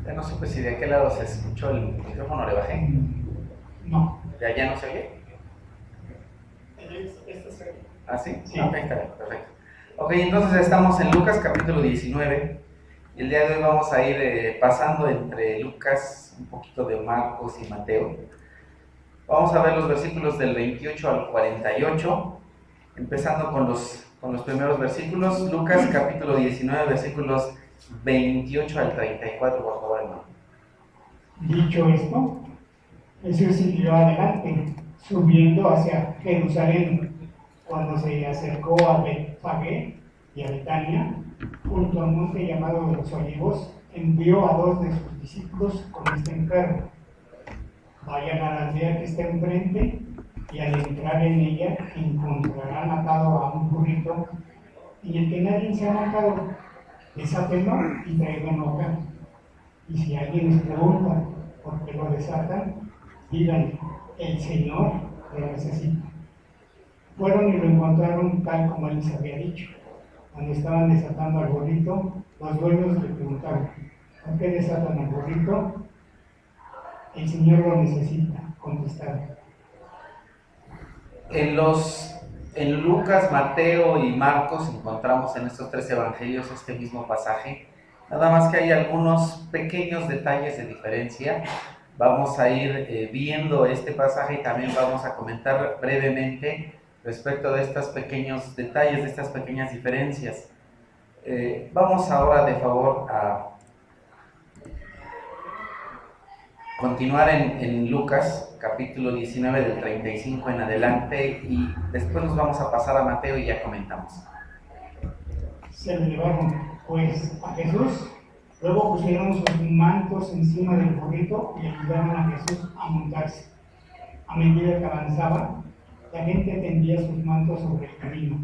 Ya no supe si de aquel lado se escuchó el micrófono, le bajé. No. ¿Ya no se oye? Esta se oye. ¿Ah, sí? Sí. Ok, está bien, perfecto. Ok, entonces estamos en Lucas capítulo 19. Y el día de hoy vamos a ir pasando entre Lucas, un poquito de Marcos y Mateo. Vamos a ver los versículos del 28 al 48, empezando con los primeros versículos. Lucas capítulo 19, versículos 28 al 34, por favor, hermano. Dicho esto, Jesús siguió adelante, subiendo hacia Jerusalén. Cuando se acercó a Betfagé y a Betania, junto al monte llamado de los Olivos, envió a 2 de sus discípulos con este encargo: vayan a la aldea que está enfrente, y al entrar en ella encontrarán atado a un burrito, y el que nadie se ha montado, desátenlo y tráiganlo acá. Y si alguien les pregunta por qué lo desatan, díganle: el Señor lo necesita. Fueron y lo encontraron tal como él les había dicho. Cuando estaban desatando al burrito, los dueños le preguntaron: ¿por qué desatan al burrito? El Señor lo necesita, contestaron. En Lucas, Mateo y Marcos encontramos en estos 3 evangelios este mismo pasaje, nada más que hay algunos pequeños detalles de diferencia. Vamos a ir viendo este pasaje y también vamos a comentar brevemente respecto de estos pequeños detalles, de estas pequeñas diferencias. Vamos ahora de favor a continuar en Lucas, capítulo 19, del 35 en adelante, y después nos vamos a pasar a Mateo y ya comentamos. Se le llevaron pues a Jesús, luego pusieron sus mantos encima del burrito y ayudaron a Jesús a montarse. A medida que avanzaba, la gente tendía sus mantos sobre el camino.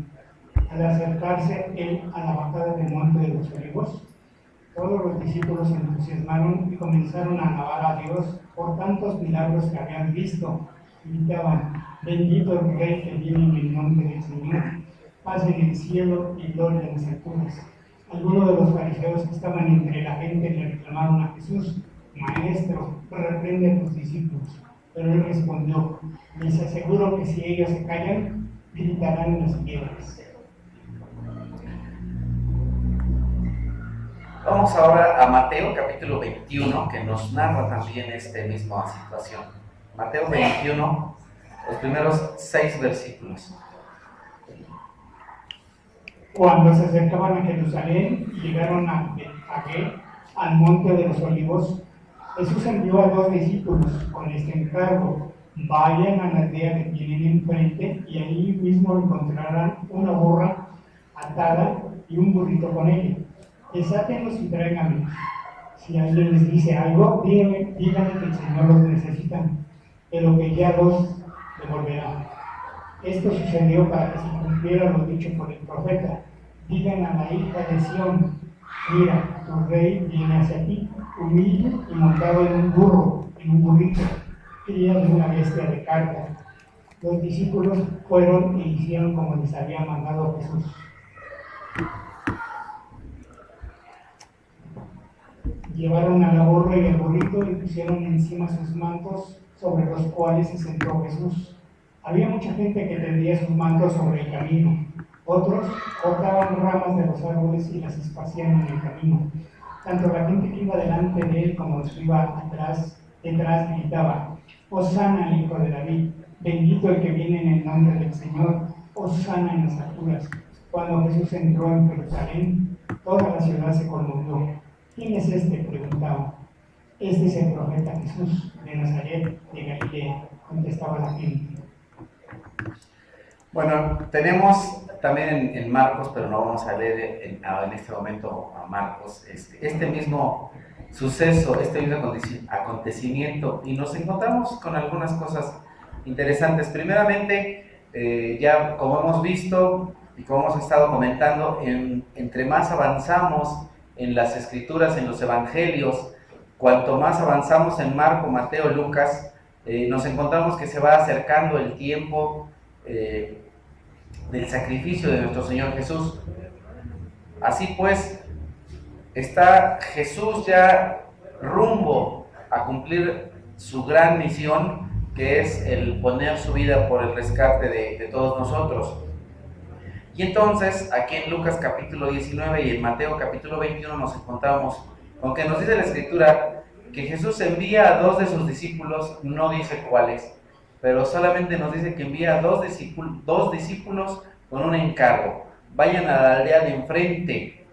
Al acercarse él a la bajada del monte de los Olivos, todos los discípulos se entusiasmaron y comenzaron a alabar a Dios por tantos milagros que habían visto. Gritaban: bendito el Rey que viene en el nombre del Señor, paz en el cielo y gloria en las alturas. Algunos de los fariseos que estaban entre la gente le reclamaron a Jesús: Maestro, reprende a tus discípulos. Pero él respondió: les aseguro que si ellos se callan, gritarán en las piedras. Vamos ahora a Mateo capítulo 21, que nos narra también esta misma situación. Mateo 21, los primeros 6 versículos. Cuando se acercaban a Jerusalén y llegaron a Betfagé, al monte de los Olivos, Jesús envió a 2 discípulos con este encargo: vayan a la aldea que tienen enfrente y ahí mismo encontrarán una burra atada y un burrito con ella. Desátenlos y tráiganlos. Si alguien les dice algo, díganle que el Señor los necesita, pero que ya los devolverá. Esto sucedió para que se cumpliera lo dicho por el profeta: digan a la hija de Sión, mira, tu rey viene hacia ti, humilde y montado en un burro, en un burrito, cría de una bestia de carga. Los discípulos fueron e hicieron como les había mandado Jesús. Llevaron a la burra y al burrito y pusieron encima sus mantos, sobre los cuales se sentó Jesús. Había mucha gente que tendía sus mantos sobre el camino. Otros cortaban ramas de los árboles y las esparcían en el camino. Tanto la gente que iba delante de él como los que iba detrás gritaba: Hosana al Hijo de David, bendito el que viene en el nombre del Señor, Hosana en las alturas. Cuando Jesús entró en Jerusalén, toda la ciudad se conmovió. ¿Quién es este?, preguntaban. Este es el profeta Jesús de Nazaret de Galilea, contestaba la gente. Bueno, tenemos también en Marcos, pero no vamos a leer en este momento a Marcos, este mismo suceso, este mismo acontecimiento, y nos encontramos con algunas cosas interesantes. Primeramente, ya como hemos visto y como hemos estado comentando, entre más avanzamos en las escrituras, en los evangelios, cuanto más avanzamos en Marco, Mateo, Lucas, nos encontramos que se va acercando el tiempo del sacrificio de nuestro Señor Jesús. Así pues, está Jesús ya rumbo a cumplir su gran misión, que es el poner su vida por el rescate de todos nosotros. Y entonces, aquí en Lucas capítulo 19 y en Mateo capítulo 21 nos encontramos con que nos dice la Escritura que Jesús envía a 2 de sus discípulos, no dice cuáles, pero solamente nos dice que envía a dos discípulos con un encargo. Vayan a la aldea de enfrente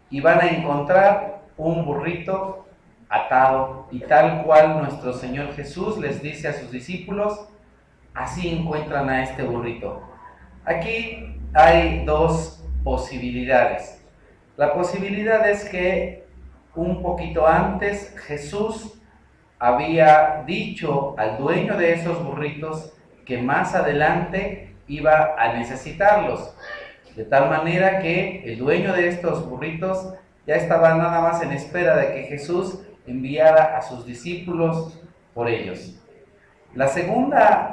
y van a encontrar un burrito atado, y tal cual nuestro Señor Jesús les dice a sus discípulos, así encuentran a este burrito. Aquí hay dos posibilidades. La posibilidad es que un poquito antes Jesús había dicho al dueño de esos burritos que más adelante iba a necesitarlos, de tal manera que el dueño de estos burritos ya estaba nada más en espera de que Jesús enviara a sus discípulos por ellos. La segunda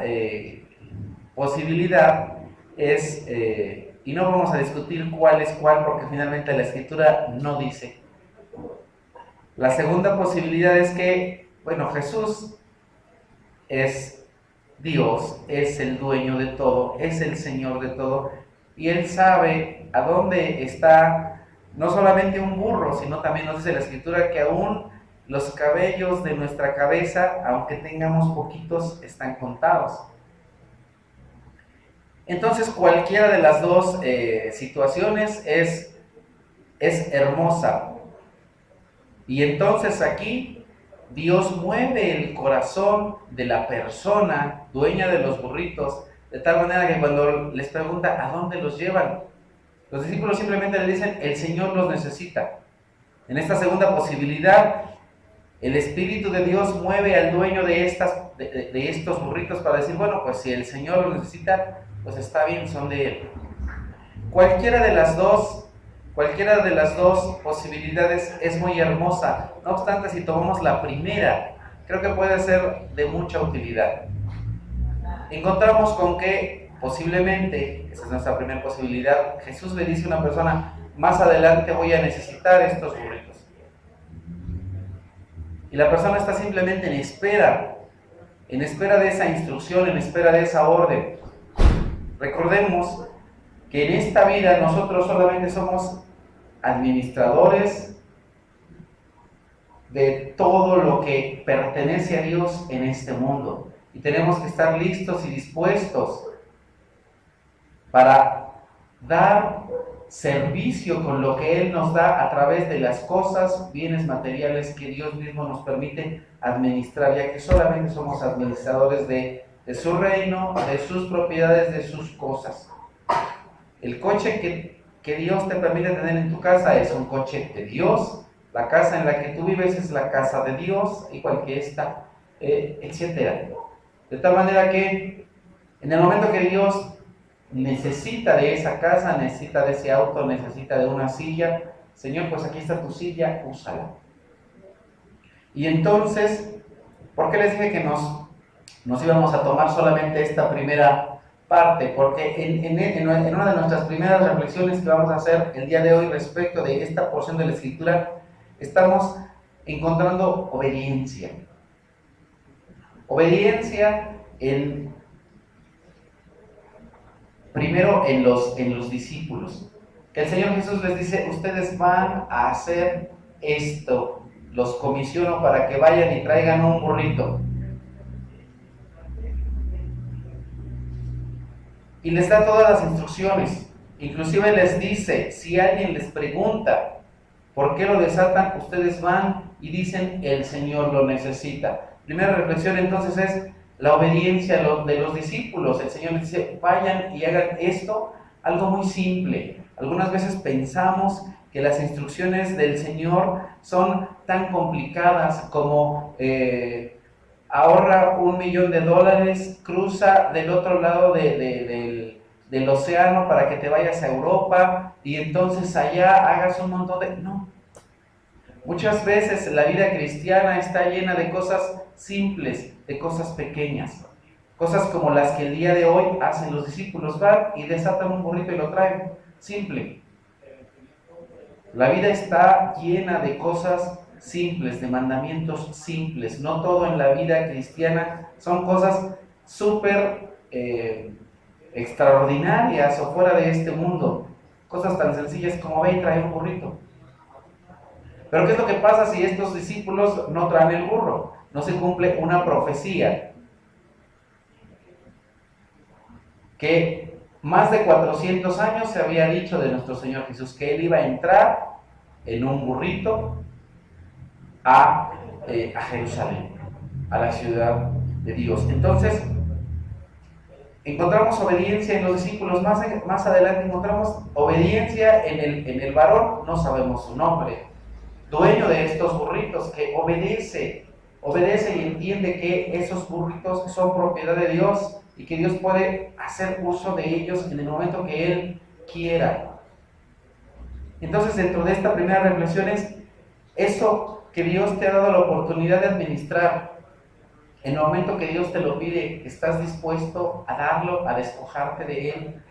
posibilidad es, y no vamos a discutir cuál es cuál porque finalmente la Escritura no dice. La segunda posibilidad es que, bueno, Jesús es Dios, es el dueño de todo, es el Señor de todo, y Él sabe a dónde está no solamente un burro, sino también nos dice la Escritura que aún los cabellos de nuestra cabeza, aunque tengamos poquitos, están contados. Entonces cualquiera de las dos situaciones es hermosa. Y entonces aquí Dios mueve el corazón de la persona dueña de los burritos, de tal manera que cuando les pregunta ¿a dónde los llevan?, los discípulos simplemente le dicen el Señor los necesita. En esta segunda posibilidad, el Espíritu de Dios mueve al dueño de estos burritos para decir, bueno, pues si el Señor los necesita, pues está bien, son de Él. Cualquiera de las dos posibilidades es muy hermosa. No obstante, si tomamos la primera, creo que puede ser de mucha utilidad. Encontramos con que posiblemente, esa es nuestra primera posibilidad, Jesús le dice a una persona, más adelante voy a necesitar estos burritos. Y la persona está simplemente en espera de esa instrucción, en espera de esa orden. Recordemos que en esta vida nosotros solamente somos administradores de todo lo que pertenece a Dios en este mundo. Y tenemos que estar listos y dispuestos para dar servicio con lo que Él nos da a través de las cosas, bienes materiales que Dios mismo nos permite administrar, ya que solamente somos administradores de su reino, de sus propiedades, de sus cosas. El coche que Dios te permite tener en tu casa es un coche de Dios, la casa en la que tú vives es la casa de Dios, igual que esta, etc. De tal manera que en el momento que Dios necesita de esa casa, necesita de ese auto, necesita de una silla, Señor, pues aquí está tu silla, úsala. Y entonces, ¿por qué les dije que nos íbamos a tomar solamente esta primera parte? Porque en una de nuestras primeras reflexiones que vamos a hacer el día de hoy respecto de esta porción de la Escritura, estamos encontrando obediencia. Obediencia primero en los discípulos. Que el Señor Jesús les dice, ustedes van a hacer esto, los comisiono para que vayan y traigan un burrito. Y les da todas las instrucciones. Inclusive les dice, si alguien les pregunta por qué lo desatan, ustedes van y dicen, el Señor lo necesita. Primera reflexión entonces es la obediencia de los discípulos. El Señor les dice, vayan y hagan esto, algo muy simple. Algunas veces pensamos que las instrucciones del Señor son tan complicadas como ahorra $1,000,000, cruza del otro lado del océano para que te vayas a Europa y entonces allá hagas un montón de... No. Muchas veces la vida cristiana está llena de cosas simples, de cosas pequeñas. Cosas como las que el día de hoy hacen los discípulos, van y desatan un burrito y lo traen. Simple. La vida está llena de cosas simples, de mandamientos simples. No todo en la vida cristiana son cosas súper extraordinarias o fuera de este mundo. Cosas tan sencillas como ve y trae un burrito. Pero ¿qué es lo que pasa si estos discípulos no traen el burro? No se cumple una profecía que más de 400 años se había dicho de nuestro Señor Jesús, que Él iba a entrar en un burrito a Jerusalén, a la ciudad de Dios. Entonces, encontramos obediencia en los discípulos, más adelante encontramos obediencia en el varón, no sabemos su nombre, dueño de estos burritos, que obedece y entiende que esos burritos son propiedad de Dios y que Dios puede hacer uso de ellos en el momento que Él quiera. Entonces, dentro de esta primera reflexión es eso que Dios te ha dado la oportunidad de administrar. En el momento que Dios te lo pide, ¿estás dispuesto a darlo, a despojarte de Él?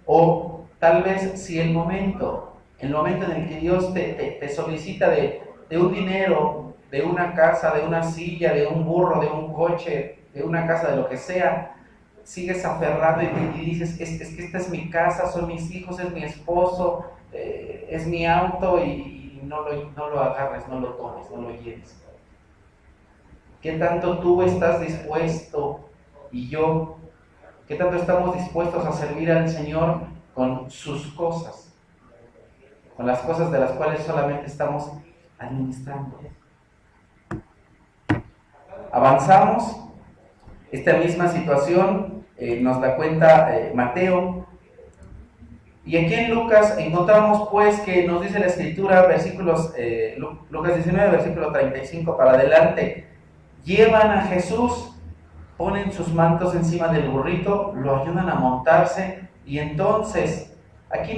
O tal vez si el momento en el que Dios te solicita de un dinero, de una casa, de una silla, de un burro, de un coche, de una casa, de lo que sea, sigues aferrado y dices, es que esta es mi casa, son mis hijos, es mi esposo, es mi auto, y no lo agarres, no lo tomes, no lo lleves. ¿Qué tanto tú estás dispuesto y yo? ¿Qué tanto estamos dispuestos a servir al Señor con sus cosas? Con las cosas de las cuales solamente estamos administrando. Avanzamos. Esta misma situación nos la cuenta Mateo. Y aquí en Lucas encontramos pues que nos dice la Escritura, Lucas 19, versículo 35 para adelante. Llevan a Jesús, ponen sus mantos encima del burrito, lo ayudan a montarse, y entonces aquí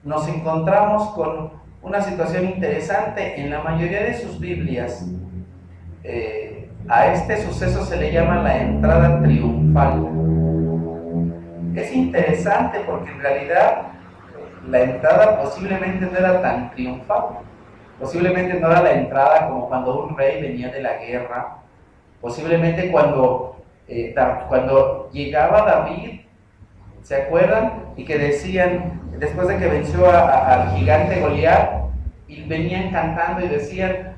nos encontramos con una situación interesante. En la mayoría de sus Biblias a este suceso se le llama la entrada triunfal. Es interesante porque en realidad la entrada posiblemente no era tan triunfal. Posiblemente no era la entrada como cuando un rey venía de la guerra. Posiblemente cuando llegaba David, ¿se acuerdan? Y que decían, después de que venció al gigante Goliat, y venían cantando y decían,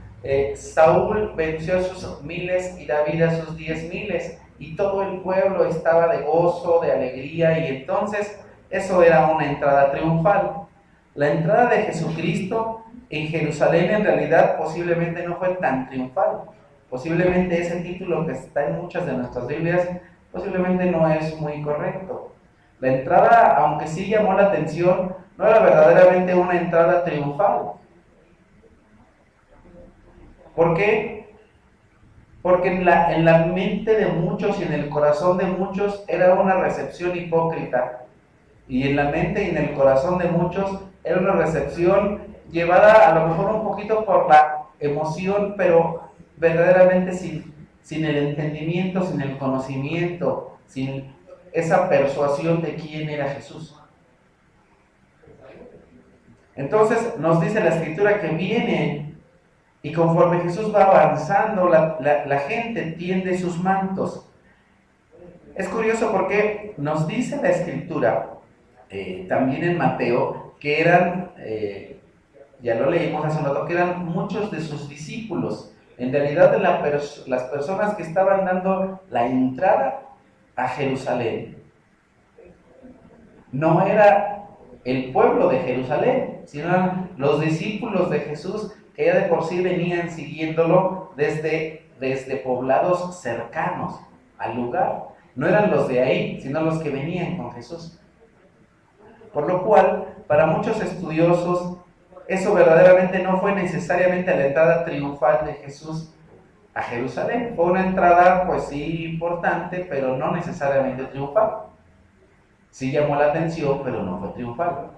Saúl venció a sus miles y David a sus 10,000, y todo el pueblo estaba de gozo, de alegría, y entonces eso era una entrada triunfal. La entrada de Jesucristo en Jerusalén en realidad posiblemente no fue tan triunfal. Posiblemente ese título que está en muchas de nuestras Biblias posiblemente no es muy correcto. La entrada, aunque sí llamó la atención, no era verdaderamente una entrada triunfal. ¿Por qué? Porque en la mente de muchos y en el corazón de muchos era una recepción hipócrita. Y en la mente y en el corazón de muchos era una recepción llevada a lo mejor un poquito por la emoción, pero verdaderamente sin el entendimiento, sin el conocimiento, sin esa persuasión de quién era Jesús. Entonces nos dice la Escritura que viene, y conforme Jesús va avanzando, la gente tiende sus mantos. Es curioso porque nos dice la Escritura, también en Mateo, que eran, ya lo leímos hace un rato, que eran muchos de sus discípulos. En realidad, las personas que estaban dando la entrada a Jerusalén no era el pueblo de Jerusalén, sino eran los discípulos de Jesús, que ya de por sí venían siguiéndolo desde poblados cercanos al lugar. No eran los de ahí, sino los que venían con Jesús. Por lo cual, para muchos estudiosos, eso verdaderamente no fue necesariamente la entrada triunfal de Jesús a Jerusalén. Fue una entrada, pues sí, importante, pero no necesariamente triunfal. Sí llamó la atención, pero no fue triunfal.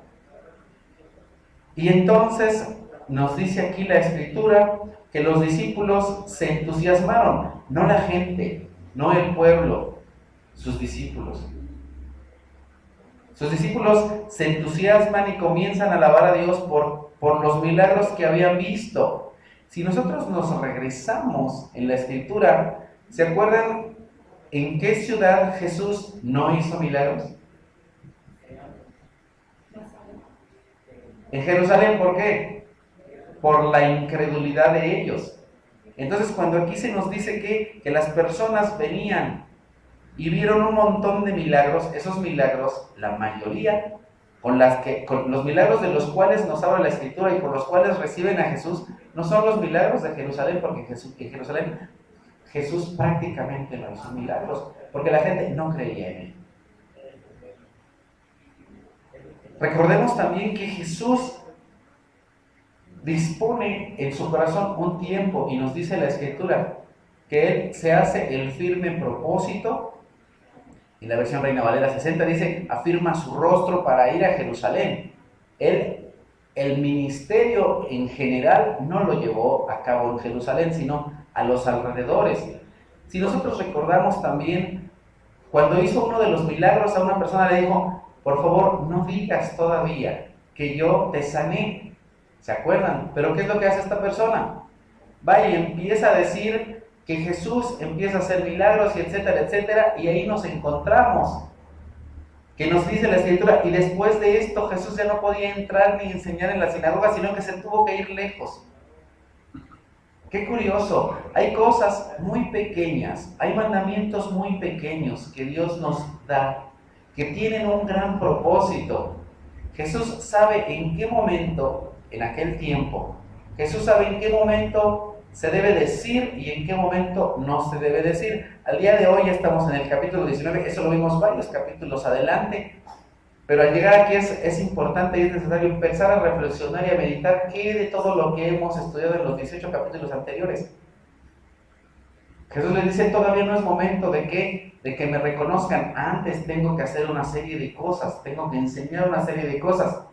Y entonces nos dice aquí la Escritura que los discípulos se entusiasmaron, no la gente, no el pueblo, sus discípulos. Sus discípulos se entusiasman y comienzan a alabar a Dios por los milagros que habían visto. Si nosotros nos regresamos en la Escritura, ¿se acuerdan en qué ciudad Jesús no hizo milagros? En Jerusalén, ¿por qué? Por la incredulidad de ellos. Entonces, cuando aquí se nos dice que las personas venían y vieron un montón de milagros, esos milagros, la mayoría, con los milagros de los cuales nos habla la Escritura y por los cuales reciben a Jesús, no son los milagros de Jerusalén, porque en Jerusalén Jesús prácticamente no hizo milagros, porque la gente no creía en él. Recordemos también que Jesús dispone en su corazón un tiempo, y nos dice la Escritura que Él se hace el firme propósito. En la versión Reina Valera 60 dice, afirma su rostro para ir a Jerusalén. El ministerio en general no lo llevó a cabo en Jerusalén, sino a los alrededores. Si nosotros recordamos también, cuando hizo uno de los milagros, a una persona le dijo, por favor, no digas todavía que yo te sané. ¿Se acuerdan? Pero ¿qué es lo que hace esta persona? Va y empieza a decir que Jesús empieza a hacer milagros y etcétera, etcétera, y ahí nos encontramos, que nos dice la Escritura, y después de esto Jesús ya no podía entrar ni enseñar en la sinagoga, sino que se tuvo que ir lejos. Qué curioso, hay cosas muy pequeñas, hay mandamientos muy pequeños que Dios nos da, que tienen un gran propósito. Jesús sabe en qué momento, en aquel tiempo, Jesús sabe en qué momento se debe decir y en qué momento no se debe decir. Al día de hoy estamos en el capítulo 19, eso lo vimos varios capítulos adelante, pero al llegar aquí es importante y es necesario empezar a reflexionar y a meditar qué de todo lo que hemos estudiado en los 18 capítulos anteriores. Jesús les dice, todavía no es momento de que me reconozcan, antes tengo que hacer una serie de cosas, tengo que enseñar una serie de cosas.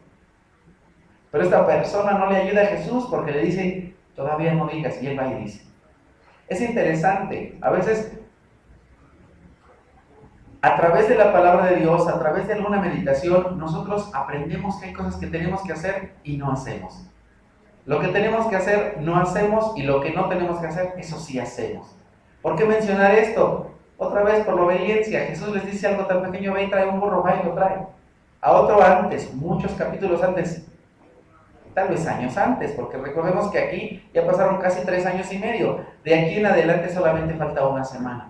Pero esta persona no le ayuda a Jesús porque le dice, todavía no digas, y él va y dice. Es interesante, a veces a través de la palabra de Dios, a través de alguna meditación, nosotros aprendemos que hay cosas que tenemos que hacer y no hacemos. Lo que tenemos que hacer no hacemos, y lo que no tenemos que hacer, eso sí hacemos. ¿Por qué mencionar esto? Otra vez por la obediencia. Jesús les dice algo tan pequeño, ve y trae un burro, va y lo trae. A otro antes, muchos capítulos antes, tal vez años antes, porque recordemos que aquí ya pasaron casi 3 años y medio. De aquí en adelante solamente falta una semana.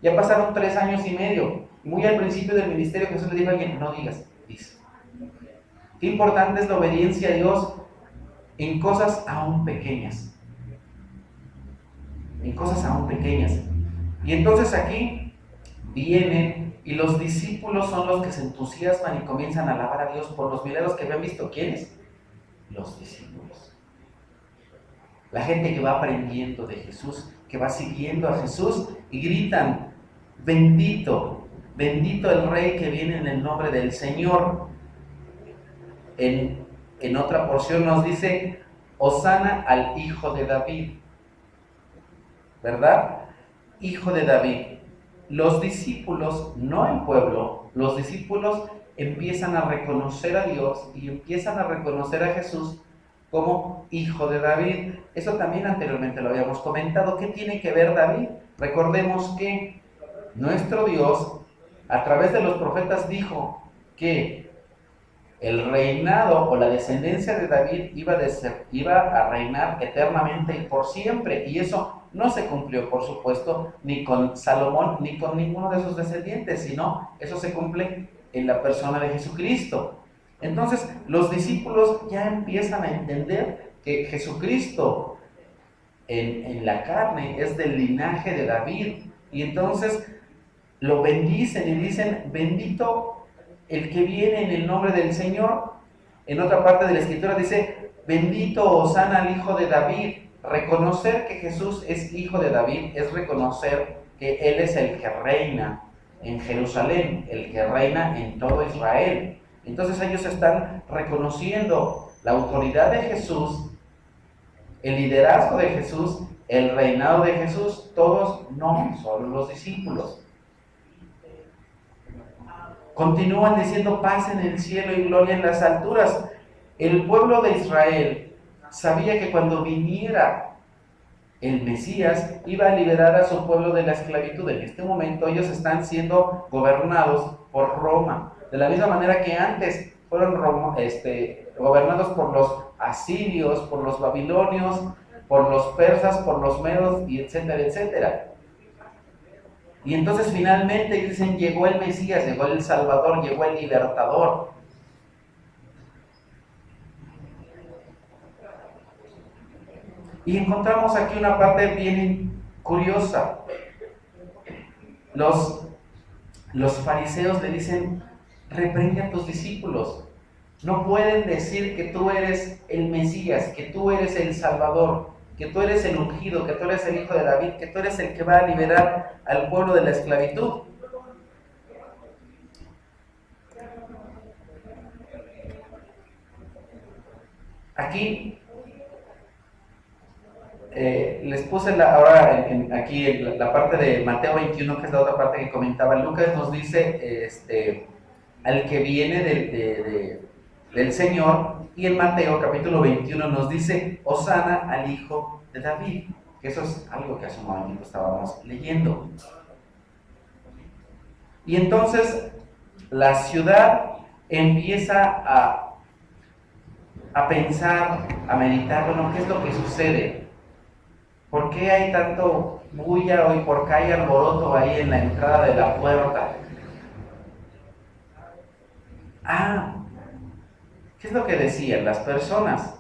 Ya pasaron 3 años y medio. Muy al principio del ministerio Jesús le dijo a alguien, no digas, dice. Qué importante es la obediencia a Dios en cosas aún pequeñas. En cosas aún pequeñas. Y entonces aquí vienen y los discípulos son los que se entusiasman y comienzan a alabar a Dios por los milagros que habían visto. ¿Quiénes? Los discípulos. La gente que va aprendiendo de Jesús, que va siguiendo a Jesús y gritan, bendito, bendito el Rey que viene en el nombre del Señor. En otra porción nos dice, Hosana al Hijo de David. ¿Verdad? Hijo de David. Los discípulos, no el pueblo, los discípulos empiezan a reconocer a Dios y empiezan a reconocer a Jesús como Hijo de David. Eso también anteriormente lo habíamos comentado. ¿Qué tiene que ver David? Recordemos que nuestro Dios, a través de los profetas, dijo que el reinado o la descendencia de David iba a reinar eternamente y por siempre. Y eso no se cumplió, por supuesto, ni con Salomón, ni con ninguno de sus descendientes, sino eso se cumple en la persona de Jesucristo. Entonces, los discípulos ya empiezan a entender que Jesucristo en la carne es del linaje de David. Y entonces lo bendicen y dicen, bendito el que viene en el nombre del Señor. En otra parte de la Escritura dice, bendito Hosana al Hijo de David. Reconocer que Jesús es Hijo de David es reconocer que Él es el que reina en Jerusalén, el que reina en todo Israel. Entonces ellos están reconociendo la autoridad de Jesús, el liderazgo de Jesús, el reinado de Jesús. Todos no, solo los discípulos. Continúan diciendo paz en el cielo y gloria en las alturas. El pueblo de Israel sabía que cuando viniera el Mesías iba a liberar a su pueblo de la esclavitud. En este momento ellos están siendo gobernados por Roma, de la misma manera que antes fueron gobernados por los asirios, por los babilonios, por los persas, por los medos, y etcétera, etcétera. Y entonces finalmente ellos dicen, llegó el Mesías, llegó el Salvador, llegó el Libertador. Y encontramos aquí una parte bien curiosa. Los fariseos le dicen, reprende a tus discípulos. No pueden decir que tú eres el Mesías, que tú eres el Salvador, que tú eres el ungido, que tú eres el hijo de David, que tú eres el que va a liberar al pueblo de la esclavitud. Aquí les puse aquí la parte de Mateo 21, que es la otra parte que comentaba. Lucas nos dice al que viene del Señor, y en Mateo capítulo 21 nos dice Hosana al hijo de David, que eso es algo que hace un momento estábamos leyendo. Y entonces la ciudad empieza a pensar, a meditar, bueno, ¿qué es lo que sucede? ¿Por qué hay tanto bulla hoy? ¿Por qué hay alboroto ahí en la entrada de la puerta? ¿Qué es lo que decían las personas?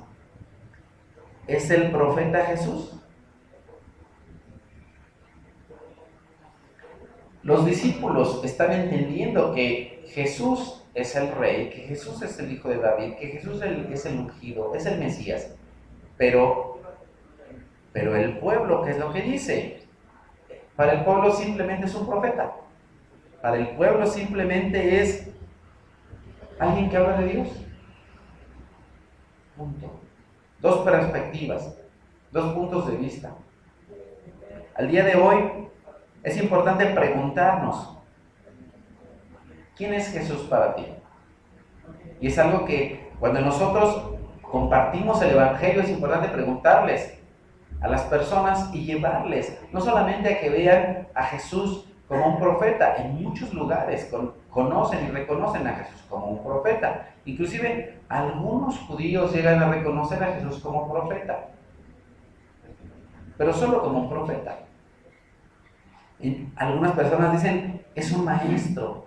¿Es el profeta Jesús? Los discípulos están entendiendo que Jesús es el rey, que Jesús es el hijo de David, que Jesús es el ungido, es el Mesías. Pero el pueblo, ¿qué es lo que dice? Para el pueblo simplemente es un profeta. Para el pueblo simplemente es alguien que habla de Dios. Punto. Dos perspectivas, dos puntos de vista. Al día de hoy es importante preguntarnos, ¿quién es Jesús para ti? Y es algo que cuando nosotros compartimos el Evangelio es importante preguntarles a las personas y llevarles, no solamente a que vean a Jesús como un profeta. En muchos lugares conocen y reconocen a Jesús como un profeta. Inclusive algunos judíos llegan a reconocer a Jesús como profeta, pero solo como un profeta. Y algunas personas dicen, es un maestro,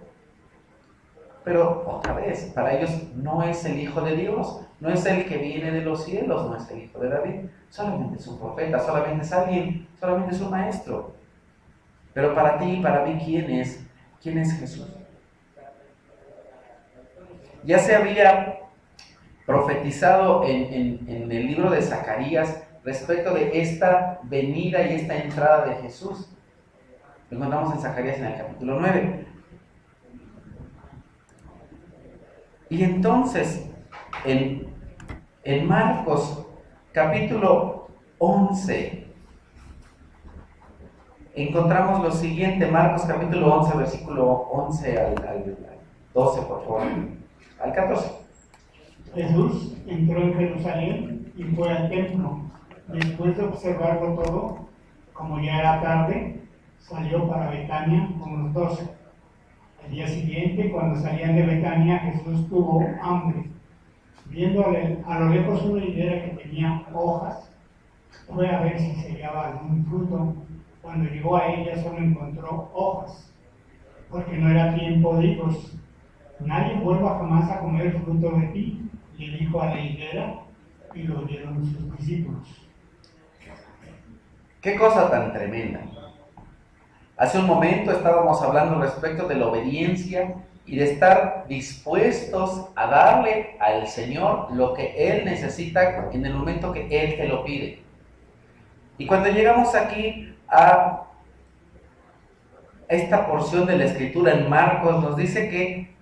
pero otra vez, para ellos no es el Hijo de Dios, no es el que viene de los cielos, no es el Hijo de David, solamente es un profeta, solamente es alguien, solamente es un maestro. Pero para ti y para mí, ¿quién es Jesús? Ya se había profetizado en el libro de Zacarías respecto de esta venida y esta entrada de Jesús. Lo encontramos en Zacarías en el capítulo 9. Y entonces, en Marcos capítulo 11, encontramos lo siguiente. Marcos capítulo 11, versículo 11 al 12, por favor. Al 14. Jesús entró en Jerusalén y fue al templo. Después de observarlo todo, como ya era tarde, salió para Betania con los 12. El día siguiente, cuando salían de Betania, Jesús tuvo hambre. Viendo a lo lejos una higuera que tenía hojas, fue a ver si se hallaba algún fruto. Cuando llegó a ella solo encontró hojas, porque no era tiempo de higos. Nadie vuelva jamás a comer el fruto de ti, le dijo a la higuera, y lo oyeron sus discípulos. Qué cosa tan tremenda. Hace un momento estábamos hablando respecto de la obediencia y de estar dispuestos a darle al Señor lo que Él necesita en el momento que Él te lo pide. Y cuando llegamos aquí a esta porción de la Escritura en Marcos, nos dice que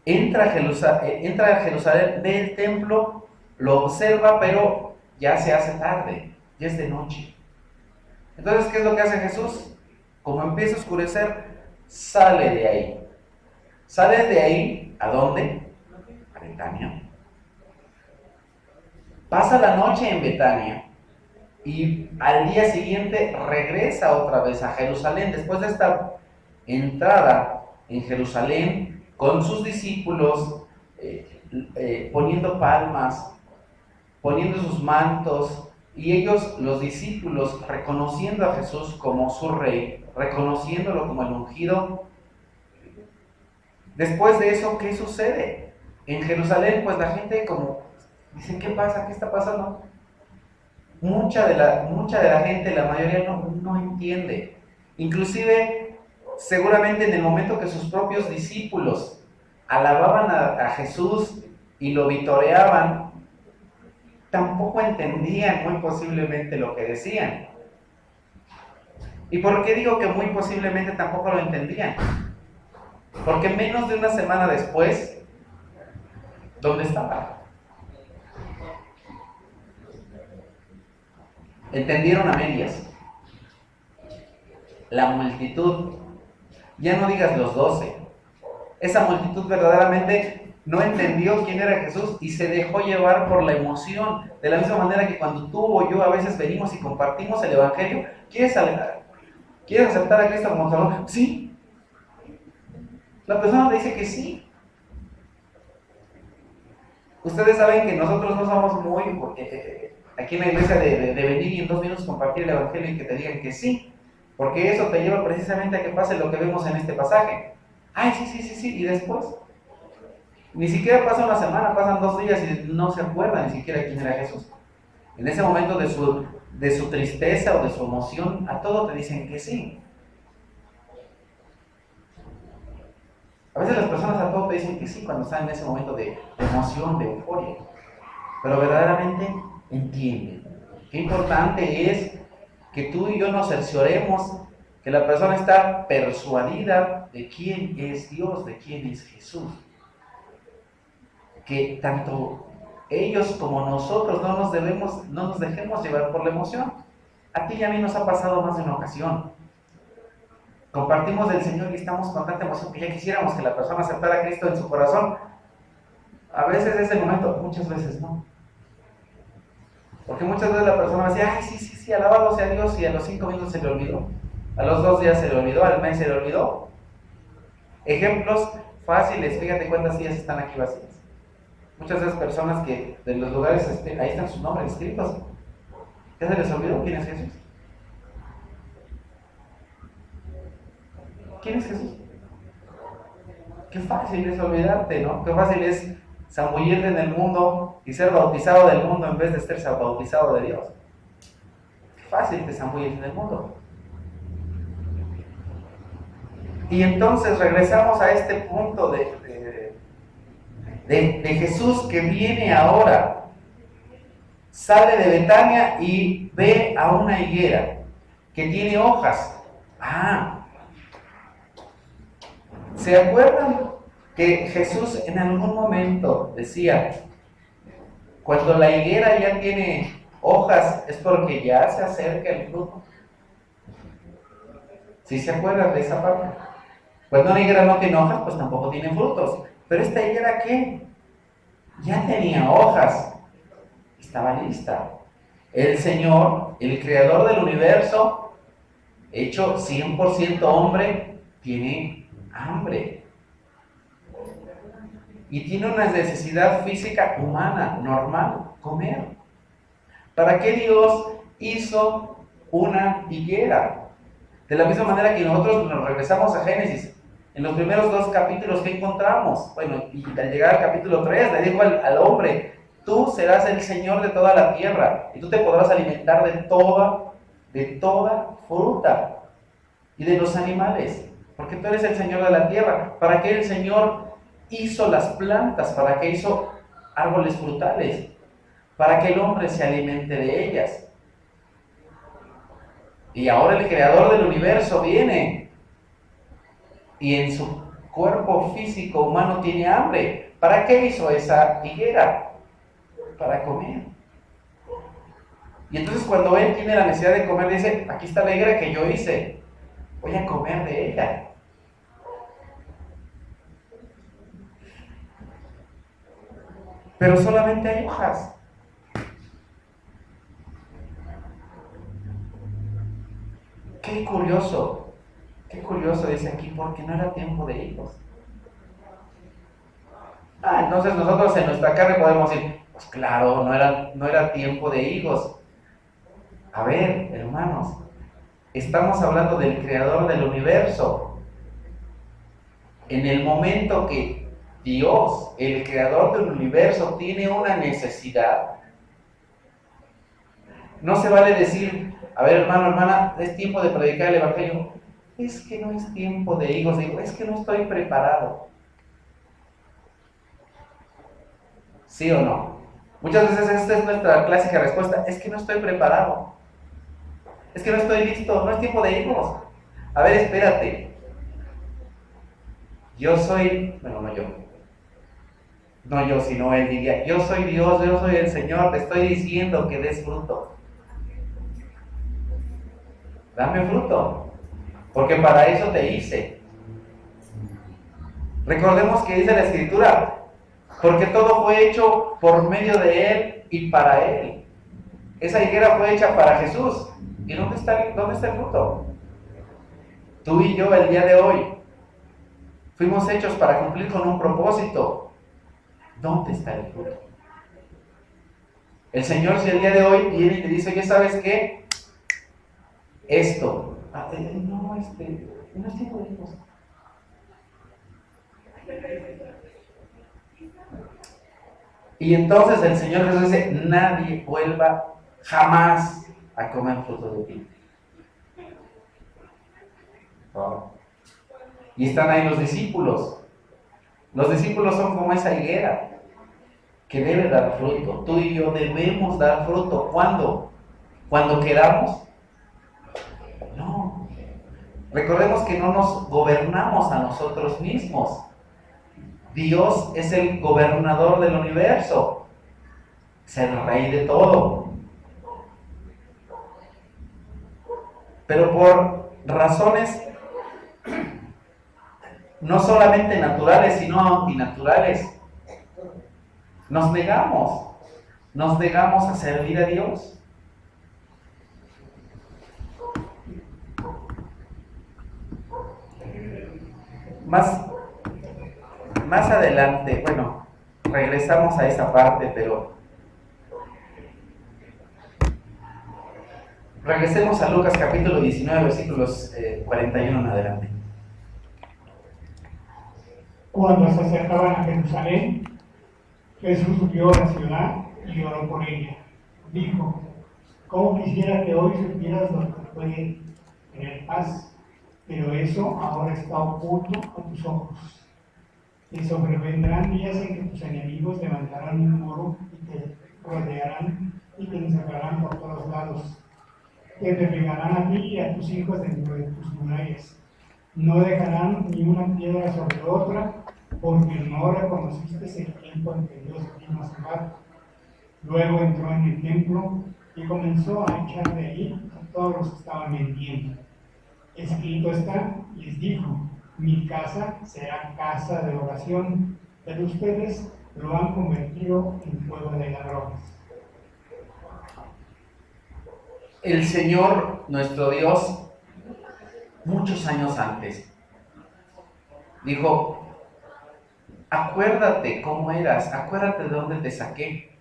entra a Jerusalén, ve el templo, lo observa, pero ya se hace tarde, ya es de noche. Entonces, ¿qué es lo que hace Jesús? Como empieza a oscurecer, sale de ahí. ¿Sale de ahí a dónde? A Betania. pasa la noche en Betania y al día siguiente regresa otra vez a Jerusalén, después de esta entrada en Jerusalén con sus discípulos, poniendo palmas, poniendo sus mantos, y ellos, los discípulos, reconociendo a Jesús como su rey, reconociéndolo como el ungido. Después de eso, ¿qué sucede? En Jerusalén, pues la gente como dice, ¿qué pasa? ¿Qué está pasando? Mucha de la gente, la mayoría no entiende. Inclusive, seguramente en el momento que sus propios discípulos alababan a Jesús y lo vitoreaban, tampoco entendían muy posiblemente lo que decían. ¿Y por qué digo que muy posiblemente tampoco lo entendían? Porque menos de una semana después, ¿dónde estaba? Entendieron a medias. La multitud, ya no digas los 12, esa multitud verdaderamente no entendió quién era Jesús y se dejó llevar por la emoción. De la misma manera que cuando tú o yo a veces venimos y compartimos el Evangelio, ¿quieres aceptar a Cristo como Salvador? Sí. La persona te dice que sí. Ustedes saben que nosotros no somos muy, aquí en la iglesia, de venir y en 2 minutos compartir el Evangelio y que te digan que sí. Porque eso te lleva precisamente a que pase lo que vemos en este pasaje. Ay, sí, y después. Ni siquiera pasa una semana, pasan 2 días y no se acuerdan ni siquiera quién era Jesús. En ese momento de su tristeza o de su emoción, a todo te dicen que sí. A veces las personas a todo te dicen que sí cuando están en ese momento de emoción, de euforia. Pero verdaderamente entienden. Qué importante es que tú y yo nos cercioremos que la persona está persuadida de quién es Dios, de quién es Jesús. Que tanto ellos como nosotros no nos dejemos llevar por la emoción. A ti y a mí nos ha pasado más de una ocasión. Compartimos del Señor y estamos con tanta emoción que ya quisiéramos que la persona aceptara a Cristo en su corazón. A veces es el momento, muchas veces no. Porque muchas veces la persona decía, ay, sí, alabado sea Dios, y a los 5 minutos se le olvidó. A los 2 días se le olvidó, al mes se le olvidó. Ejemplos fáciles, fíjate cuántas sillas están aquí vacías. Muchas de esas personas que de los lugares, ahí están sus nombres escritos. ¿Ya se les olvidó quién es Jesús? ¿Quién es Jesús? Qué fácil es olvidarte, ¿no? Qué fácil es zambullirte en el mundo y ser bautizado del mundo en vez de ser bautizado de Dios. Qué fácil te zambulles en el mundo. Y entonces regresamos a este punto de Jesús que viene ahora. Sale de Betania y ve a una higuera que tiene hojas. ¿Se acuerdan que Jesús en algún momento decía, cuando la higuera ya tiene hojas es porque ya se acerca el fruto? ¿Sí se acuerdan de esa parte? Cuando una higuera no tiene hojas, pues tampoco tiene frutos. Pero esta higuera, ¿qué? Ya tenía hojas. Estaba lista. El Señor, el creador del universo, hecho 100% hombre, tiene hambre. Y tiene una necesidad física humana, normal, comer. ¿Para qué Dios hizo una higuera? De la misma manera que nosotros nos regresamos a Génesis, en los primeros 2 capítulos que encontramos, bueno, y al llegar al capítulo 3, le dijo al hombre, tú serás el Señor de toda la tierra, y tú te podrás alimentar de toda fruta, y de los animales, porque tú eres el Señor de la tierra. ¿Para qué el Señor hizo las plantas? ¿Para qué hizo árboles frutales? Para que el hombre se alimente de ellas. Y ahora el creador del universo viene y en su cuerpo físico humano tiene hambre. ¿Para qué hizo esa higuera? Para comer. Y entonces cuando él tiene la necesidad de comer, dice, aquí está la higuera que yo hice, voy a comer de ella. Pero solamente hay hojas. qué curioso dice aquí, porque no era tiempo de hijos. Entonces nosotros en nuestra carne podemos decir, pues claro, no era tiempo de hijos. A ver, hermanos, estamos hablando del creador del universo. En el momento que Dios, el creador del universo, tiene una necesidad, no se vale decir, a ver, hermano, hermana, es tiempo de predicar el evangelio. Es que no es tiempo de hijos, digo, es que no estoy preparado. ¿Sí o no? Muchas veces esta es nuestra clásica respuesta, es que no estoy preparado. Es que no estoy listo, no es tiempo de hijos. A ver, espérate. Yo soy, bueno, no yo, sino él diría, yo soy Dios, yo soy el Señor, te estoy diciendo que des fruto. Dame fruto, porque para eso te hice. Recordemos que dice la Escritura, porque todo fue hecho por medio de Él y para Él. Esa higuera fue hecha para Jesús. ¿Y dónde está el fruto? Tú y yo el día de hoy fuimos hechos para cumplir con un propósito. ¿Dónde está el fruto? El Señor, si el día de hoy viene y te dice, oye, ¿sabes qué? Esto. No es tiempo de hijos. Y entonces el Señor Jesús dice, nadie vuelva jamás a comer fruto de ti. Oh. Y están ahí los discípulos. Los discípulos son como esa higuera que debe dar fruto. Tú y yo debemos dar fruto. ¿Cuándo? ¿Cuando queramos? No. Recordemos que no nos gobernamos a nosotros mismos. Dios es el gobernador del universo. Es el rey de todo. Pero por razones no solamente naturales, sino antinaturales, nos negamos a servir a Dios. Más adelante, bueno, regresamos a esa parte, pero regresemos a Lucas capítulo 19, versículos 41 en adelante. Cuando se acercaban a Jerusalén, Jesús vio la ciudad y oró por ella. Dijo, ¿cómo quisiera que hoy supieras lo que puede tener paz? Pero eso ahora está oculto a tus ojos. Te sobrevendrán días en que tus enemigos levantarán un muro y te rodearán y te encerrarán por todos lados. Te pegarán a ti y a tus hijos dentro de tus murallas. No dejarán ni una piedra sobre otra, porque no reconociste el tiempo en que Dios vino a salvar. Luego entró en el templo y comenzó a echar de allí a todos los que estaban vendiendo. Escrito está, les dijo, mi casa será casa de oración, pero ustedes lo han convertido en fuego de ladrones. El Señor, nuestro Dios, muchos años antes, dijo, acuérdate cómo eras, acuérdate de dónde te saqué.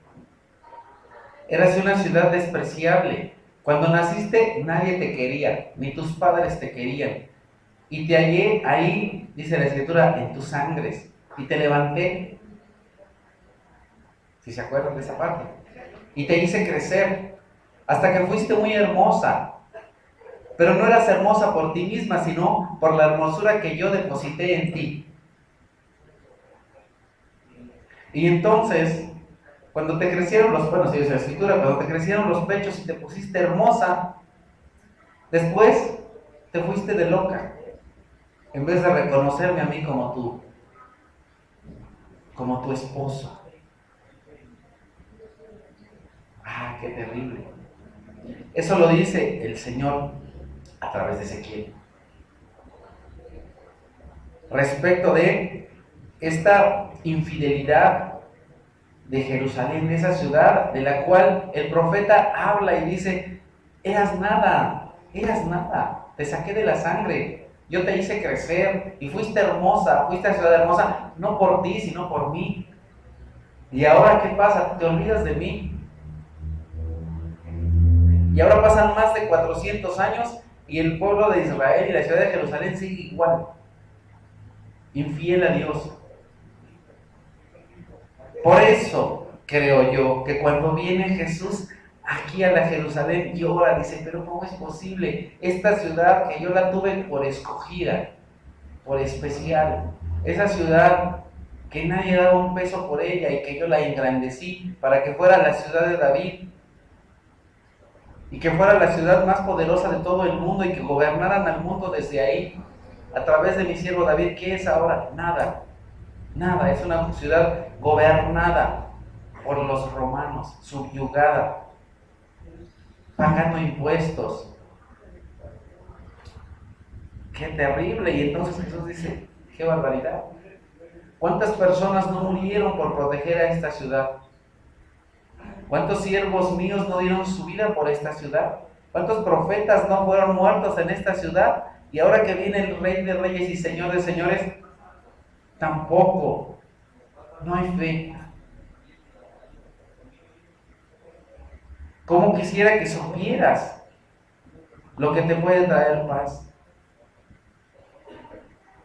Eras una ciudad despreciable. Cuando naciste nadie te quería, ni tus padres te querían. Y te hallé ahí, dice la Escritura, en tus sangres. Y te levanté, si se acuerdan de esa parte, y te hice crecer, hasta que fuiste muy hermosa. Pero no eras hermosa por ti misma, sino por la hermosura que yo deposité en ti. Y entonces, cuando te crecieron si dice la Escritura, cuando te crecieron los pechos y te pusiste hermosa, después te fuiste de loca, en vez de reconocerme a mí como tu esposo. Qué terrible. Eso lo dice el Señor a través de Ezequiel. Respecto de esta infidelidad de Jerusalén, de esa ciudad de la cual el profeta habla y dice, eras nada, eras nada, te saqué de la sangre, yo te hice crecer y fuiste hermosa, fuiste a ciudad hermosa, no por ti, sino por mí. Y ahora, ¿qué pasa? Te olvidas de mí. Y ahora pasan más de 400 años y el pueblo de Israel y la ciudad de Jerusalén sigue igual, infiel a Dios. Por eso creo yo que cuando viene Jesús aquí a la Jerusalén llora, dice, pero ¿cómo es posible? Esta ciudad que yo la tuve por escogida, por especial, esa ciudad que nadie daba un peso por ella y que yo la engrandecí para que fuera la ciudad de David y que fuera la ciudad más poderosa de todo el mundo y que gobernaran al mundo desde ahí, a través de mi siervo David. ¿Qué es ahora? Nada, nada, es una ciudad gobernada por los romanos, subyugada, pagando impuestos. ¡Qué terrible! Y entonces Jesús dice, ¡qué barbaridad! ¿Cuántas personas no murieron por proteger a esta ciudad? ¿Cuántos siervos míos no dieron su vida por esta ciudad? ¿Cuántos profetas no fueron muertos en esta ciudad? Y ahora que viene el Rey de Reyes y Señor de Señores, tampoco. No hay fe. ¿Cómo quisiera que supieras lo que te puede traer paz?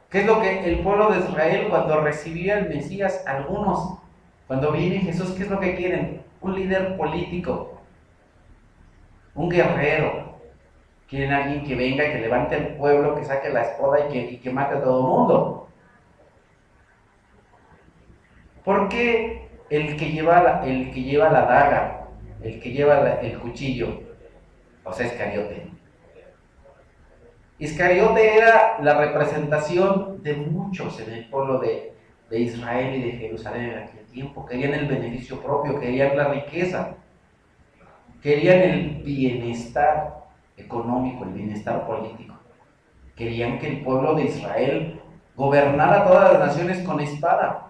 ¿Qué es lo que el pueblo de Israel cuando recibía al Mesías, algunos, cuando viene Jesús, qué es lo que quieren? Un líder político, un guerrero. Quieren a alguien que venga, que levante el pueblo, que saque la espada y que mate a todo el mundo. ¿Por qué el que lleva la daga, el que lleva el cuchillo, o sea, Iscariote? Iscariote era la representación de muchos en el pueblo de Israel y de Jerusalén en aquel tiempo. Querían el beneficio propio, querían la riqueza, querían el bienestar económico, el bienestar político. Querían que el pueblo de Israel gobernara todas las naciones con espada.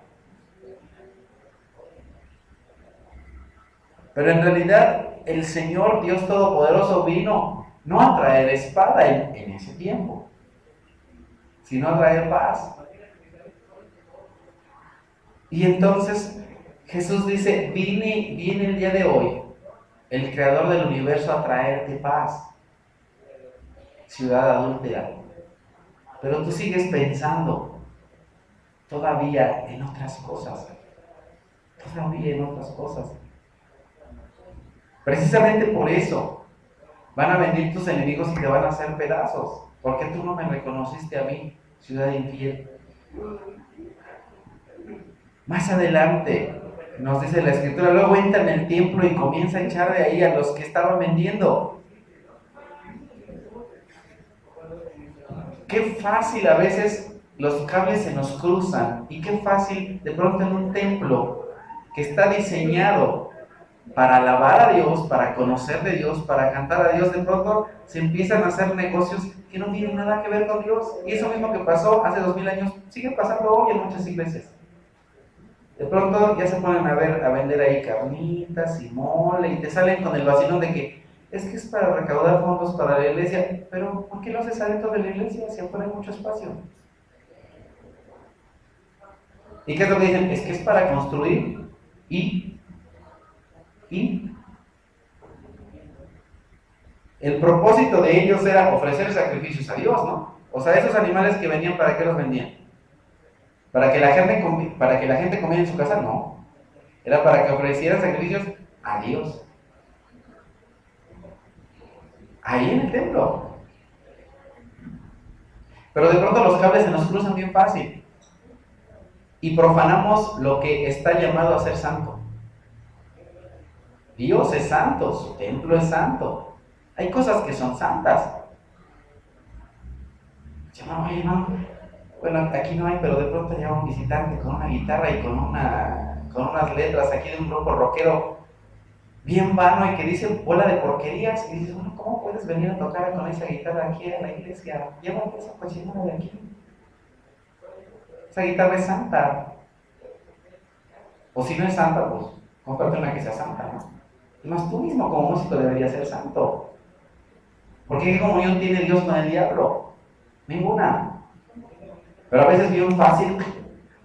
Pero en realidad el Señor Dios Todopoderoso vino no a traer espada en ese tiempo, sino a traer paz. Y entonces Jesús dice, viene el día de hoy el Creador del universo a traerte paz, ciudad adúltera. Pero tú sigues pensando todavía en otras cosas, Precisamente por eso van a venir tus enemigos y te van a hacer pedazos. ¿Por qué tú no me reconociste a mí, ciudad infiel? Más adelante nos dice la Escritura, luego entra en el templo y comienza a echar de ahí a los que estaban vendiendo. Qué fácil a veces los cables se nos cruzan y qué fácil de pronto en un templo que está diseñado para alabar a Dios, para conocer de Dios, para cantar a Dios, de pronto se empiezan a hacer negocios que no tienen nada que ver con Dios. Y eso mismo que pasó hace 2000 años sigue pasando hoy en muchas iglesias. De pronto ya se ponen a vender ahí carnitas y mole y te salen con el vacilón de que es para recaudar fondos para la iglesia. Pero ¿por qué lo haces adentro de la iglesia si afuera hay mucho espacio? ¿Y qué es lo que dicen? Es que es para construir y el propósito de ellos era ofrecer sacrificios a Dios, ¿no? O sea, esos animales que venían, ¿para qué los vendían? ¿Para que la gente comiera en su casa? No. Era para que ofrecieran sacrificios a Dios. Ahí en el templo. Pero de pronto los cables se nos cruzan bien fácil. Y profanamos lo que está llamado a ser santo. Dios es santo, su templo es santo. Hay cosas que son santas. Bueno, aquí no hay, pero de pronto llega un visitante con una guitarra y con unas letras aquí de un grupo rockero bien vano y que dice bola de porquerías. Y dices, bueno, ¿cómo puedes venir a tocar con esa guitarra aquí a la iglesia? Llévate esa cochinada de aquí. Esa guitarra es santa. O si no es santa, pues cómprate una que sea santa, ¿no? Más tú mismo como músico deberías ser santo. Porque ¿qué comunión tiene Dios con el diablo? Ninguna. Pero a veces bien fácil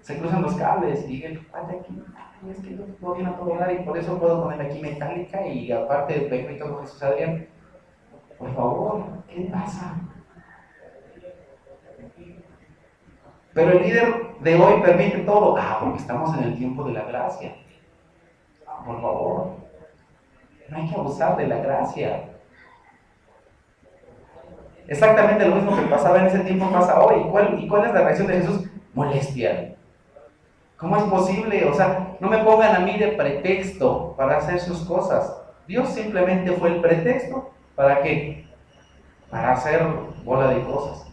se cruzan los cables y el cuate aquí, es que yo puedo bien a todo dar y por eso puedo poner aquí Metallica y aparte de Pepito con Jesús Adrián. Por favor, ¿qué pasa? Pero el líder de hoy permite todo. Porque estamos en el tiempo de la gracia. Por favor, no hay que abusar de la gracia. Exactamente lo mismo que pasaba en ese tiempo pasa hoy. ¿Y cuál es la reacción de Jesús? Molestia. ¿Cómo es posible? O sea, no me pongan a mí de pretexto para hacer sus cosas. Dios simplemente fue el pretexto para que, para hacer bola de cosas.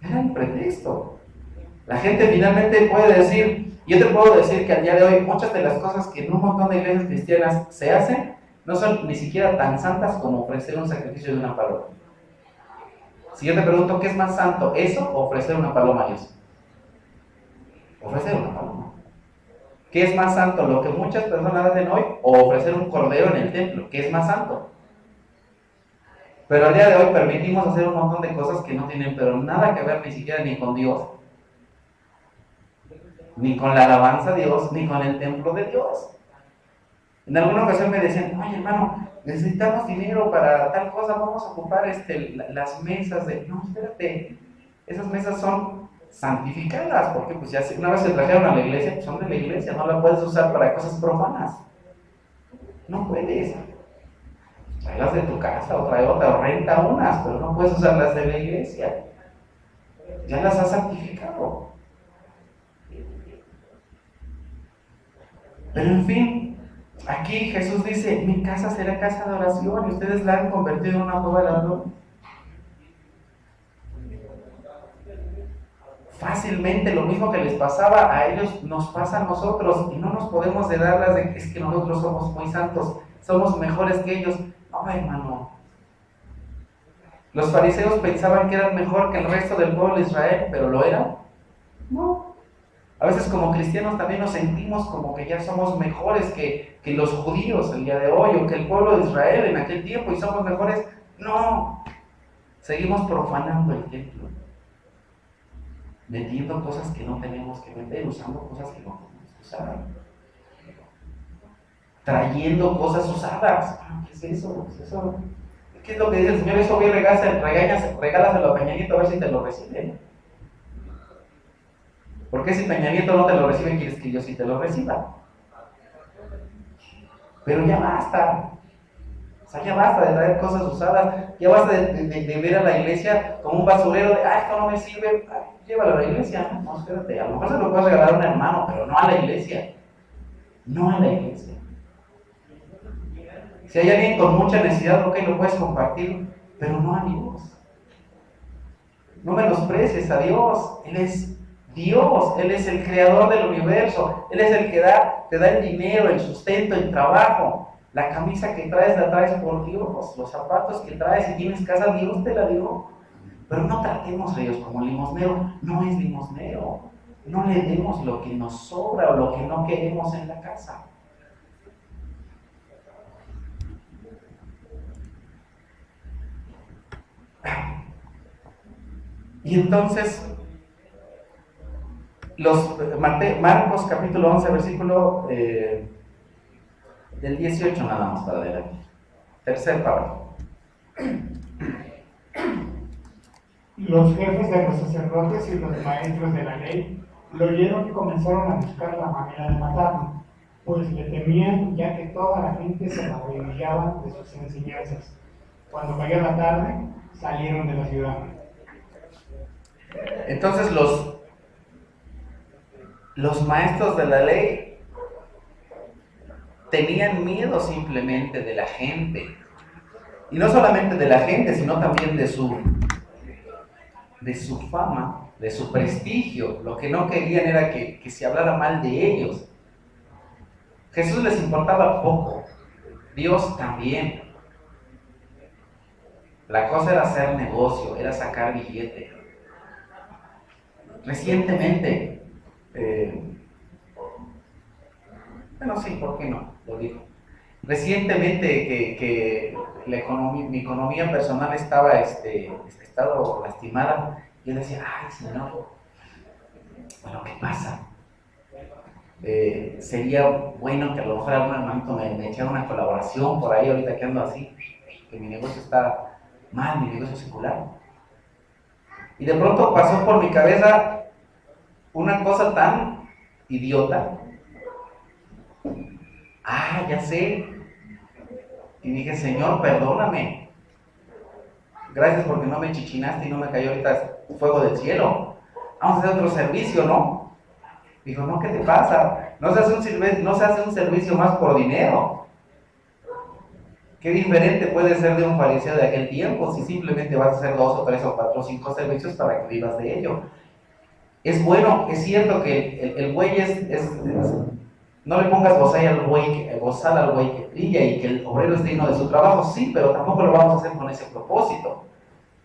Era el pretexto. La gente finalmente puede decir, yo te puedo decir que al día de hoy muchas de las cosas que en un montón de iglesias cristianas se hacen no son ni siquiera tan santas como ofrecer un sacrificio de una paloma. Si yo te pregunto qué es más santo, ¿eso o ofrecer una paloma a Dios? Ofrecer una paloma. ¿Qué es más santo, lo que muchas personas hacen hoy o ofrecer un cordero en el templo? ¿Qué es más santo? Pero al día de hoy permitimos hacer un montón de cosas que no tienen pero nada que ver ni siquiera ni con Dios, ni con la alabanza a Dios, ni con el templo de Dios. En alguna ocasión me decían, oye hermano, necesitamos dinero para tal cosa, vamos a ocupar las mesas de... No, espérate, esas mesas son santificadas, porque pues ya una vez se trajeron a la iglesia, pues son de la iglesia, no la puedes usar para cosas profanas. No puedes. Tráelas de tu casa o trae otra, o renta unas, pero no puedes usar las de la iglesia. Ya las has santificado. Pero en fin, aquí Jesús dice, mi casa será casa de oración y ustedes la han convertido en una cueva de ladrones. Fácilmente lo mismo que les pasaba a ellos nos pasa a nosotros y no nos podemos darlas de que es que nosotros somos muy santos, somos mejores que ellos. No, hermano. Los fariseos pensaban que eran mejor que el resto del pueblo de Israel, pero ¿lo eran? No. A veces como cristianos también nos sentimos como que ya somos mejores que los judíos el día de hoy o que el pueblo de Israel en aquel tiempo y somos mejores. No. Seguimos profanando el templo. Metiendo cosas que no tenemos que meter, usando cosas que no tenemos que usar. Trayendo cosas usadas. ¿Qué es eso? ¿Qué es eso? ¿Qué es lo que dice el Señor? Eso voy regálaselo a Peña Nieto a ver si te lo recibe. ¿Por qué si Peña Nieto no te lo recibe, quieres que yo sí te lo reciba? Pero ya basta. O sea, ya basta de traer cosas usadas, ya basta de ver a la iglesia como un basurero de, esto no me sirve, llévalo a la iglesia. No, espérate, a lo mejor se lo puedes regalar a un hermano, pero no a la iglesia. No a la iglesia. Si hay alguien con mucha necesidad, ok, lo puedes compartir, pero no a Dios. No menosprecies a Dios. Él es Dios, Él es el creador del universo, Él es el que te da el dinero, el sustento, el trabajo. La camisa que traes la traes por Dios, los zapatos que traes, si tienes casa, Dios te la dio. Pero no tratemos a Dios como limosnero, no es limosnero. No le demos lo que nos sobra o lo que no queremos en la casa. Y entonces, Marcos capítulo 11, versículo del 18 nada más para leer aquí. Tercer párrafo. Los jefes de los sacerdotes y los maestros de la ley lo oyeron y comenzaron a buscar la manera de matarlo, pues le temían, ya que toda la gente se maravillaba de sus enseñanzas. Cuando cayó la tarde, salieron de la ciudad. Entonces los maestros de la ley tenían miedo simplemente de la gente. Y no solamente de la gente, sino también de su fama, de su prestigio. Lo que no querían era que se hablara mal de ellos. Jesús les importaba poco, Dios también. La cosa era hacer negocio, era sacar billete. Recientemente, bueno sí, ¿por qué no? Lo digo. Recientemente que mi economía personal estaba estado lastimada, yo decía, ay Señor, bueno, ¿qué pasa? Sería bueno que a lo mejor algún hermanito me echara una colaboración por ahí ahorita que ando así, que mi negocio está mal, mi negocio secular. Y de pronto pasó por mi cabeza una cosa tan idiota. Ah, ya sé. Y dije, Señor, perdóname. Gracias porque no me chichinaste y no me cayó ahorita fuego del cielo. Vamos a hacer otro servicio, ¿no? Dijo, no, ¿qué te pasa? No se hace un servicio más por dinero. ¿Qué diferente puede ser de un fariseo de aquel tiempo si simplemente vas a hacer 2 o 3 o 4 o 5 servicios para que vivas de ello? Es bueno, es cierto que el buey no le pongas bozal al buey que brilla y que el obrero es digno de su trabajo, sí, pero tampoco lo vamos a hacer con ese propósito.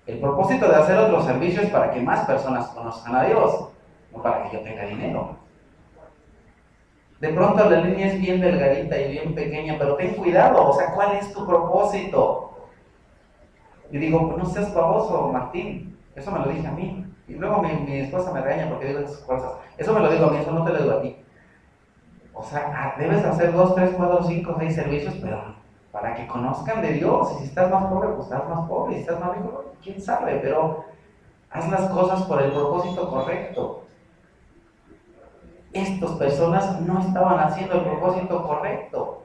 El propósito de hacer otro servicio es para que más personas conozcan a Dios, no para que yo tenga dinero. De pronto la línea es bien delgadita y bien pequeña, pero ten cuidado, o sea, ¿cuál es tu propósito? Y digo, pues no seas baboso, Martín, eso me lo dije a mí. Y luego mi esposa me regaña porque digo esas cosas. Eso me lo digo a mí, eso no te lo digo a ti. O sea, debes hacer 2, 3, 4, 5, 6 servicios, pero para que conozcan de Dios. Y si estás más pobre, pues estás más pobre. Y si estás más rico, quién sabe, pero haz las cosas por el propósito correcto. Estas personas no estaban haciendo el propósito correcto.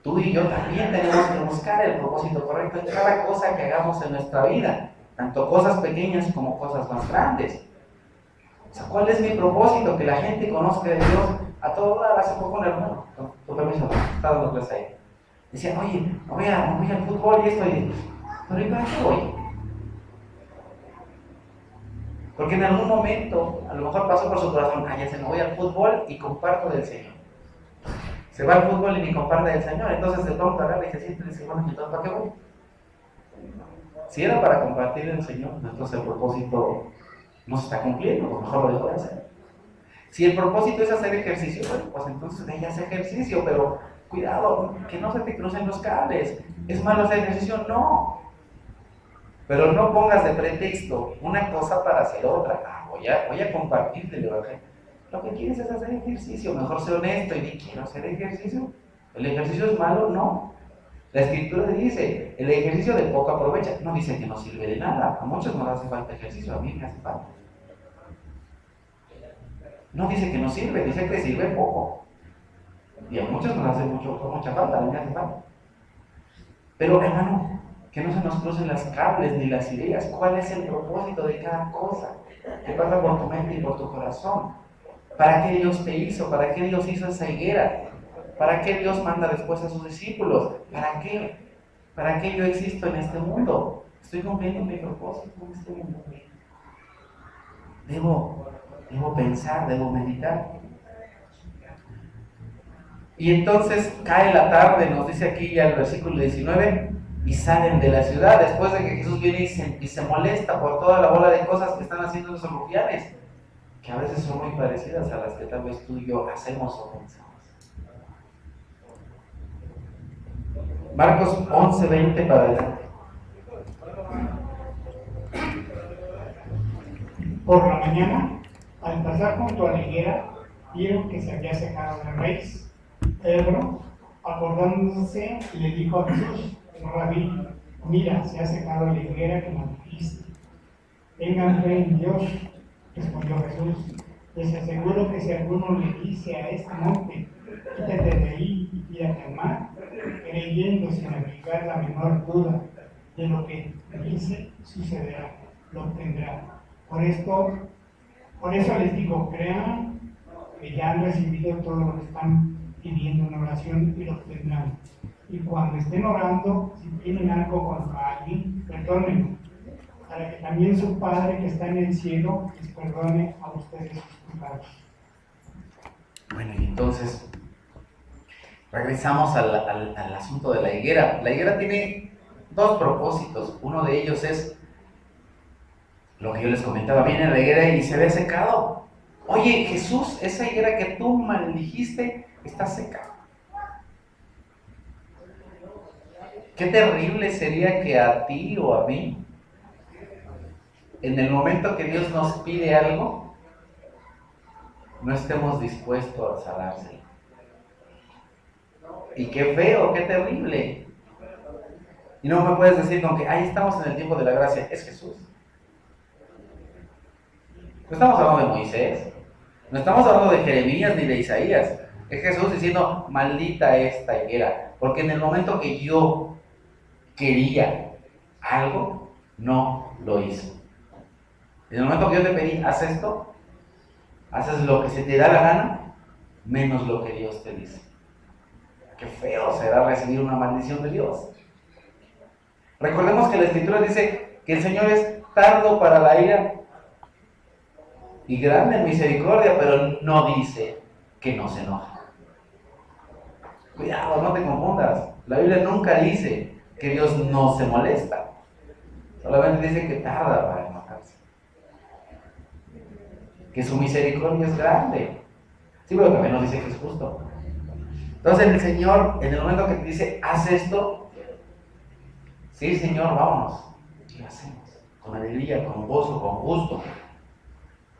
Tú y yo también tenemos que buscar el propósito correcto en cada cosa que hagamos en nuestra vida, tanto cosas pequeñas como cosas más grandes. O sea, ¿cuál es mi propósito? Que la gente conozca de Dios. A todo dar. Hace poco un hermano, con tu permiso, está dando clase ahí. Decía, oye, voy al fútbol y esto, pero ¿y para qué voy? Porque en algún momento, a lo mejor pasó por su corazón, ya se me voy al fútbol y comparto del Señor. Se va al fútbol y ni comparte del Señor, entonces de pronto agarra y se siente y dice, bueno, entonces ¿para qué voy? Si era para compartir el Señor, entonces el propósito no se está cumpliendo, pues mejor lo dejo de hacer. Si el propósito es hacer ejercicio, bueno, pues entonces ella hace ejercicio, pero cuidado, que no se te crucen los cables. ¿Es malo hacer ejercicio? No. Pero no pongas de pretexto una cosa para hacer otra. Voy a compartirte el evangelio. Lo que quieres es hacer ejercicio, mejor sé honesto y di, quiero hacer ejercicio. ¿El ejercicio es malo? No. La escritura dice, el ejercicio de poco aprovecha. No dice que no sirve de nada. A muchos nos hace falta ejercicio, a mí me hace falta. No dice que no sirve, dice que sirve poco. Y a muchos nos hace mucha falta, a mí me hace falta. Pero hermano, que no se nos crucen las cables ni las ideas. ¿Cuál es el propósito de cada cosa? ¿Qué pasa por tu mente y por tu corazón? ¿Para qué Dios te hizo? ¿Para qué Dios hizo esa higuera? ¿Para qué Dios manda después a sus discípulos? ¿Para qué? ¿Para qué yo existo en este mundo? Estoy cumpliendo mi propósito en este mundo. Debo pensar, debo meditar. Y entonces cae la tarde, nos dice aquí ya el versículo 19, y salen de la ciudad después de que Jesús viene y se molesta por toda la bola de cosas que están haciendo esos rufianes, que a veces son muy parecidas a las que tal vez tú y yo hacemos o pensamos. Marcos 11:20 para adelante. Por la mañana, al pasar junto a la higuera, vieron que se había secado la raíz. Pedro, acordándose, le dijo a Jesús, Rabí, mira, se ha secado la higuera que nos dijiste. Tengan fe en Dios, respondió Jesús. Les aseguro que si alguno le dice a este monte, quítate de ahí y tírate al mar, creyendo sin abrigar la menor duda de lo que dice, sucederá, lo obtendrá. Por eso les digo, crean que ya han recibido todo lo que están pidiendo en oración y lo obtendrán. Y cuando estén orando, si tienen algo contra alguien, perdónenlo, para que también su Padre que está en el cielo les perdone a ustedes sus pecados. Bueno, y entonces regresamos al asunto de la higuera. La higuera tiene dos propósitos. Uno de ellos es lo que yo les comentaba, viene la higuera y se ve secado. Oye, Jesús, esa higuera que tú maldijiste está seca. qué terrible sería que a ti o a mí, en el momento que Dios nos pide algo, no estemos dispuestos a dárselo. Y qué feo, qué terrible. Y no me puedes decir con que ahí estamos en el tiempo de la gracia. Es Jesús. No estamos hablando de Moisés, no estamos hablando de Jeremías ni de Isaías. Es Jesús diciendo, maldita esta higuera. Porque en el momento que yo quería algo, no lo hizo. En el momento que yo te pedí, haz esto, haces lo que se te da la gana, menos lo que Dios te dice. Qué feo será recibir una maldición de Dios. Recordemos que la Escritura dice que el Señor es tardo para la ira y grande en misericordia, pero no dice que no se enoja. Cuidado, no te confundas. La Biblia nunca dice que Dios no se molesta. Solamente dice que tarda para enojarse. Que su misericordia es grande. Sí, pero también nos dice que es justo. Entonces el Señor, en el momento que te dice, haz esto, sí, Señor, vámonos. Y lo hacemos. Con alegría, con gozo, con gusto.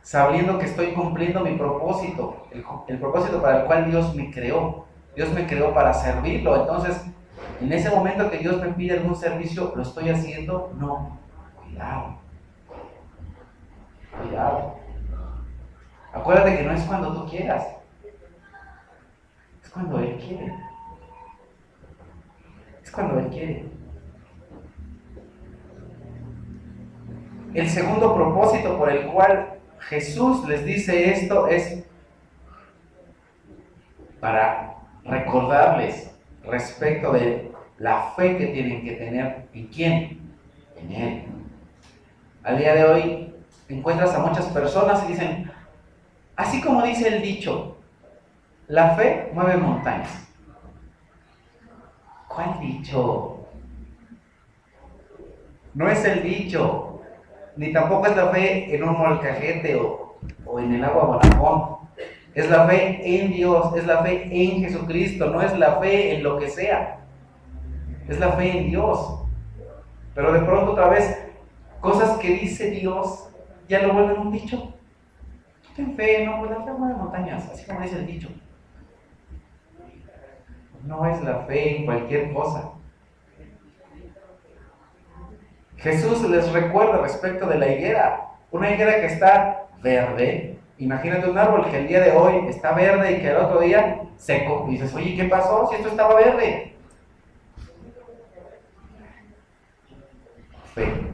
Sabiendo que estoy cumpliendo mi propósito. El propósito para el cual Dios me creó. Dios me creó para servirlo. Entonces, en ese momento que Dios me pide algún servicio, ¿lo estoy haciendo? No. Cuidado. Cuidado. Acuérdate que no es cuando tú quieras. Es cuando Él quiere. Es cuando Él quiere. El segundo propósito por el cual Jesús les dice esto es para recordarles respecto de la fe que tienen que tener. ¿En quién? En Él. Al día de hoy encuentras a muchas personas y dicen, así como dice el dicho, la fe mueve montañas. ¿Cuál dicho? No es el dicho, ni tampoco es la fe en un molcajete o en el agua Bonafont. Es la fe en Dios, es la fe en Jesucristo, no es la fe en lo que sea. Es la fe en Dios. Pero de pronto otra vez, cosas que dice Dios, ya lo vuelven un dicho. Ten fe, no, pues la fe mueve montañas, así como dice el dicho. No es la fe en cualquier cosa. Jesús les recuerda respecto de la higuera. Una higuera que está verde. Imagínate un árbol que el día de hoy está verde y que el otro día seco. Y dices, oye, ¿qué pasó si esto estaba verde? Fe.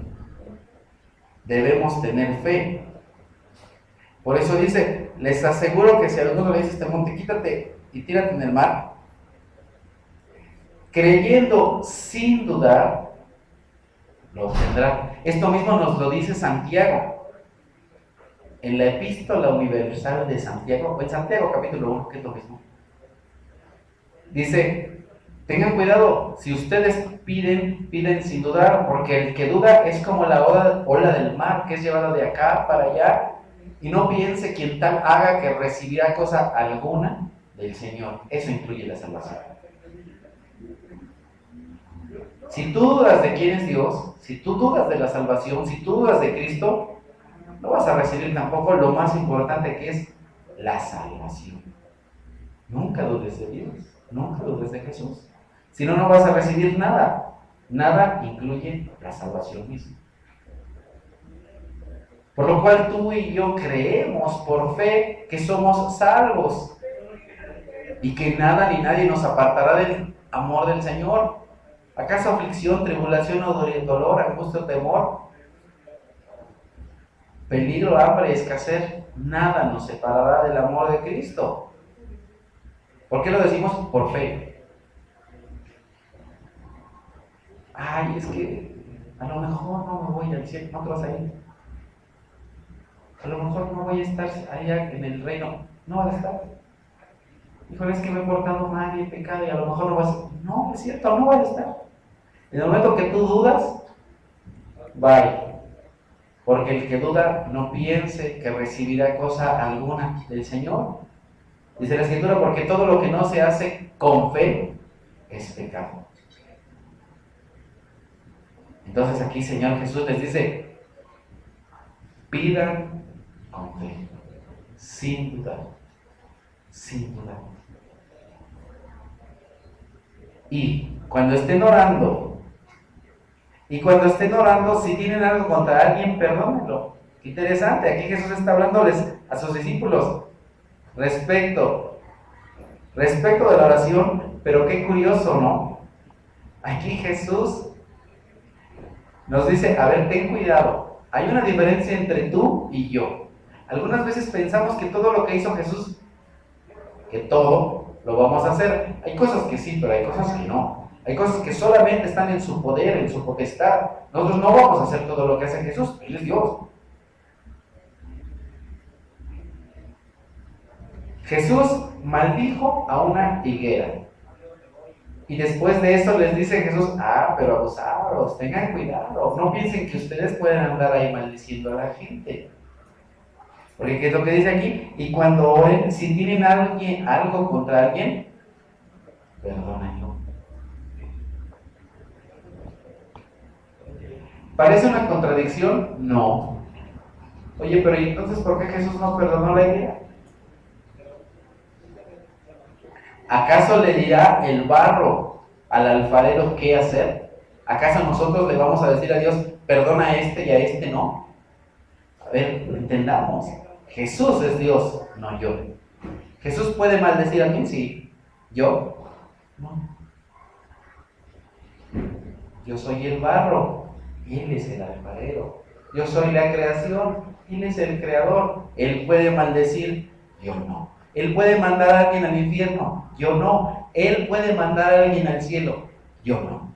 Debemos tener fe. Por eso dice, les aseguro que si alguno le dice a este monte, quítate y tírate en el mar, creyendo sin dudar, lo obtendrá. Esto mismo nos lo dice Santiago. En la Epístola Universal de Santiago, o en Santiago capítulo 1, que es lo mismo. Dice, tengan cuidado, si ustedes piden sin dudar, porque el que duda es como la ola del mar, que es llevada de acá para allá, y no piense quien tal haga que recibirá cosa alguna del Señor. Eso incluye la salvación. Si tú dudas de quién es Dios, si tú dudas de la salvación, si tú dudas de Cristo, no vas a recibir tampoco lo más importante, que es la salvación. Nunca dudes de Dios, nunca dudes de Jesús. Si no, no vas a recibir nada. Nada incluye la salvación misma. Por lo cual tú y yo creemos por fe que somos salvos y que nada ni nadie nos apartará del amor del Señor. ¿Acaso aflicción, tribulación o dolor, angustia o temor? Peligro, hambre, escasez, nada nos separará del amor de Cristo. ¿Por qué lo decimos? Por fe. Ay, es que a lo mejor no me voy al cielo, no te vas a ir. A lo mejor no voy a estar allá en el reino, no vas a estar. Híjole, es que me he portado mal y he pecado y a lo mejor no vas a... No, es cierto, no vas a estar. En el momento que tú dudas, bye. Porque el que duda no piense que recibirá cosa alguna del Señor. Dice la Escritura, porque todo lo que no se hace con fe es pecado. Entonces aquí Señor Jesús les dice, pidan con fe, sin dudar, sin dudar. Y cuando estén orando, si tienen algo contra alguien, perdónenlo. Qué interesante, aquí Jesús está hablándoles a sus discípulos respecto de la oración, pero qué curioso, ¿no? Aquí Jesús nos dice, a ver, ten cuidado, hay una diferencia entre tú y yo. Algunas veces pensamos que todo lo que hizo Jesús, que todo lo vamos a hacer. Hay cosas que sí, pero hay cosas que no. Hay cosas que solamente están en su poder, en su potestad. Nosotros no vamos a hacer todo lo que hace Jesús, Él es Dios. Jesús maldijo a una higuera. Y después de eso les dice Jesús, pero abusados, tengan cuidado, no piensen que ustedes pueden andar ahí maldiciendo a la gente. Porque ¿qué es lo que dice aquí? Y cuando oren, si tienen algo contra alguien, perdónenlo. ¿Parece una contradicción? No. Oye, pero ¿y entonces por qué Jesús no perdonó la higuera? ¿Acaso le dirá el barro al alfarero qué hacer? ¿Acaso nosotros le vamos a decir a Dios, perdona a este y a este no? A ver, entendamos. Jesús es Dios, no yo. ¿Jesús puede maldecir a alguien? Sí. ¿Yo? No. Yo soy el barro, Él es el alfarero. Yo soy la creación, Él es el creador. Él puede maldecir, yo no. Él puede mandar a alguien al infierno, yo no. Él puede mandar a alguien al cielo, yo no.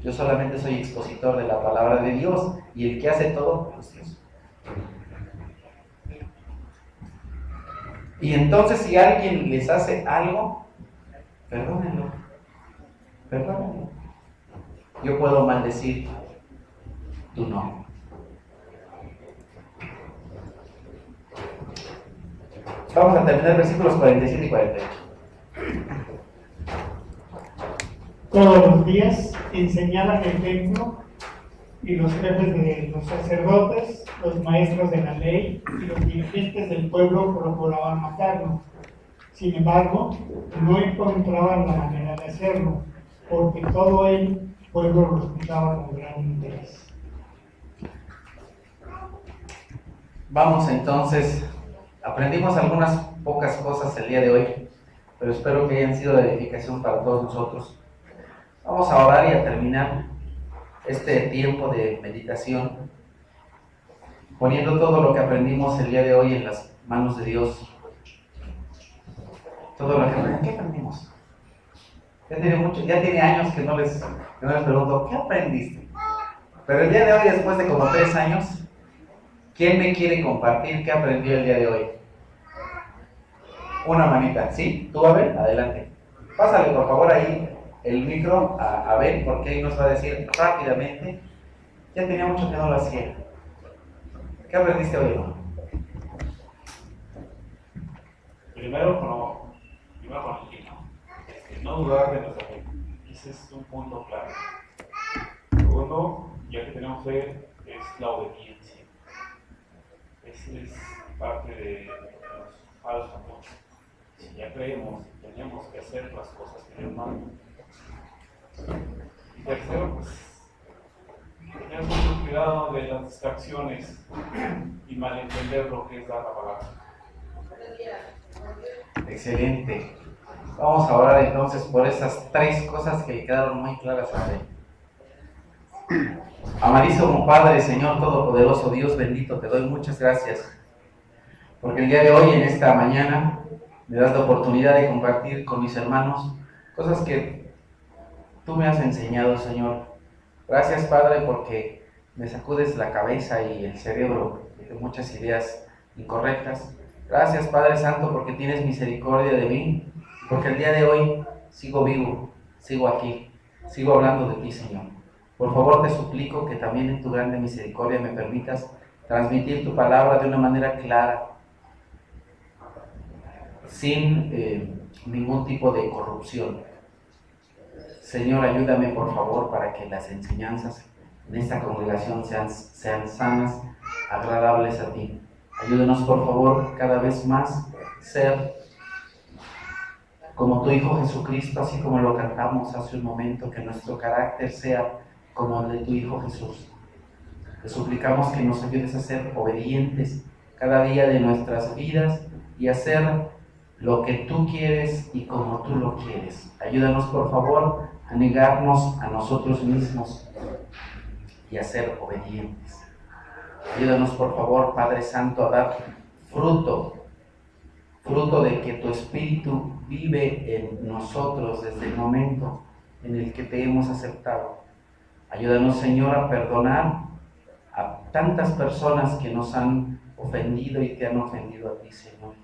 Yo solamente soy expositor de la palabra de Dios, y el que hace todo es Dios. Y entonces si alguien les hace algo, perdónenlo. Perdónenlo. Yo puedo maldecir, tú no. Vamos a terminar versículos 47 y 48. Todos los días enseñaban el templo y los jefes de los sacerdotes, los maestros de la ley y los dirigentes del pueblo procuraban matarlo. Sin embargo, no encontraban la manera de hacerlo, porque todo el pueblo lo escuchaba con gran interés. Vamos entonces, aprendimos algunas pocas cosas el día de hoy, pero espero que hayan sido de edificación para todos nosotros. Vamos a orar y a terminar este tiempo de meditación, poniendo todo lo que aprendimos el día de hoy en las manos de Dios. Todo lo que aprendimos. Ya tiene años que no les pregunto, ¿qué aprendiste? Pero el día de hoy, después de como 3 años, ¿quién me quiere compartir qué aprendió el día de hoy? Una manita, ¿sí? ¿Tú, Abel? Adelante. Pásale, por favor, ahí el micro a Abel, porque ahí nos va a decir rápidamente. Ya tenía mucho que no lo hacía. ¿Qué aprendiste hoy, hermano? Primero con el ¿no? No dudar de nuestra fe. Ese es un punto clave. Segundo, ya que tenemos fe, es la obediencia. Esa es parte de los falsos amores. Si ya creemos, tenemos que hacer las cosas que Dios manda. Y tercero, pues, tener mucho cuidado de las distracciones y malentender lo que es dar la palabra. Excelente. Vamos a orar entonces por esas 3 cosas que quedaron muy claras a ver. Amadísimo Padre, Señor Todopoderoso, Dios bendito, te doy muchas gracias, porque el día de hoy, en esta mañana, me das la oportunidad de compartir con mis hermanos cosas que tú me has enseñado, Señor. Gracias, Padre, porque me sacudes la cabeza y el cerebro de muchas ideas incorrectas. Gracias, Padre Santo, porque tienes misericordia de mí, porque el día de hoy sigo vivo, sigo aquí, sigo hablando de ti, Señor. Por favor, te suplico que también en tu grande misericordia me permitas transmitir tu palabra de una manera clara, sin ningún tipo de corrupción, Señor, ayúdame por favor para que las enseñanzas en esta congregación sean sanas, agradables a ti. Ayúdanos por favor cada vez más ser como tu Hijo Jesucristo, así como lo cantamos hace un momento, que nuestro carácter sea como el de tu Hijo Jesús. Te suplicamos que nos ayudes a ser obedientes cada día de nuestras vidas y hacer lo que tú quieres y como tú lo quieres. Ayúdanos por favor a negarnos a nosotros mismos y a ser obedientes. Ayúdanos por favor, Padre Santo, a dar fruto de que tu Espíritu vive en nosotros desde el momento en el que te hemos aceptado. Ayúdanos, Señor, a perdonar a tantas personas que nos han ofendido y te han ofendido a ti, Señor.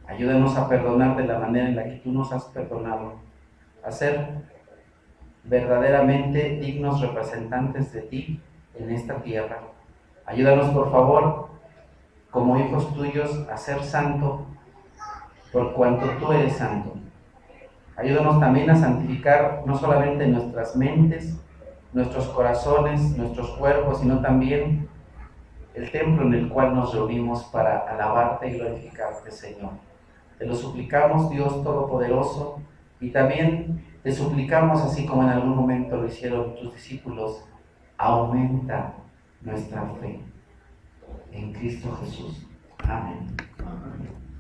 Ayúdanos a perdonar de la manera en la que tú nos has perdonado, a ser verdaderamente dignos representantes de ti en esta tierra. Ayúdanos, por favor, como hijos tuyos, a ser santo por cuanto tú eres santo. Ayúdanos también a santificar no solamente nuestras mentes, nuestros corazones, nuestros cuerpos, sino también el templo en el cual nos reunimos para alabarte y glorificarte, Señor. Te lo suplicamos, Dios Todopoderoso, y también te suplicamos, así como en algún momento lo hicieron tus discípulos, aumenta nuestra fe en Cristo Jesús. Amén. Amén.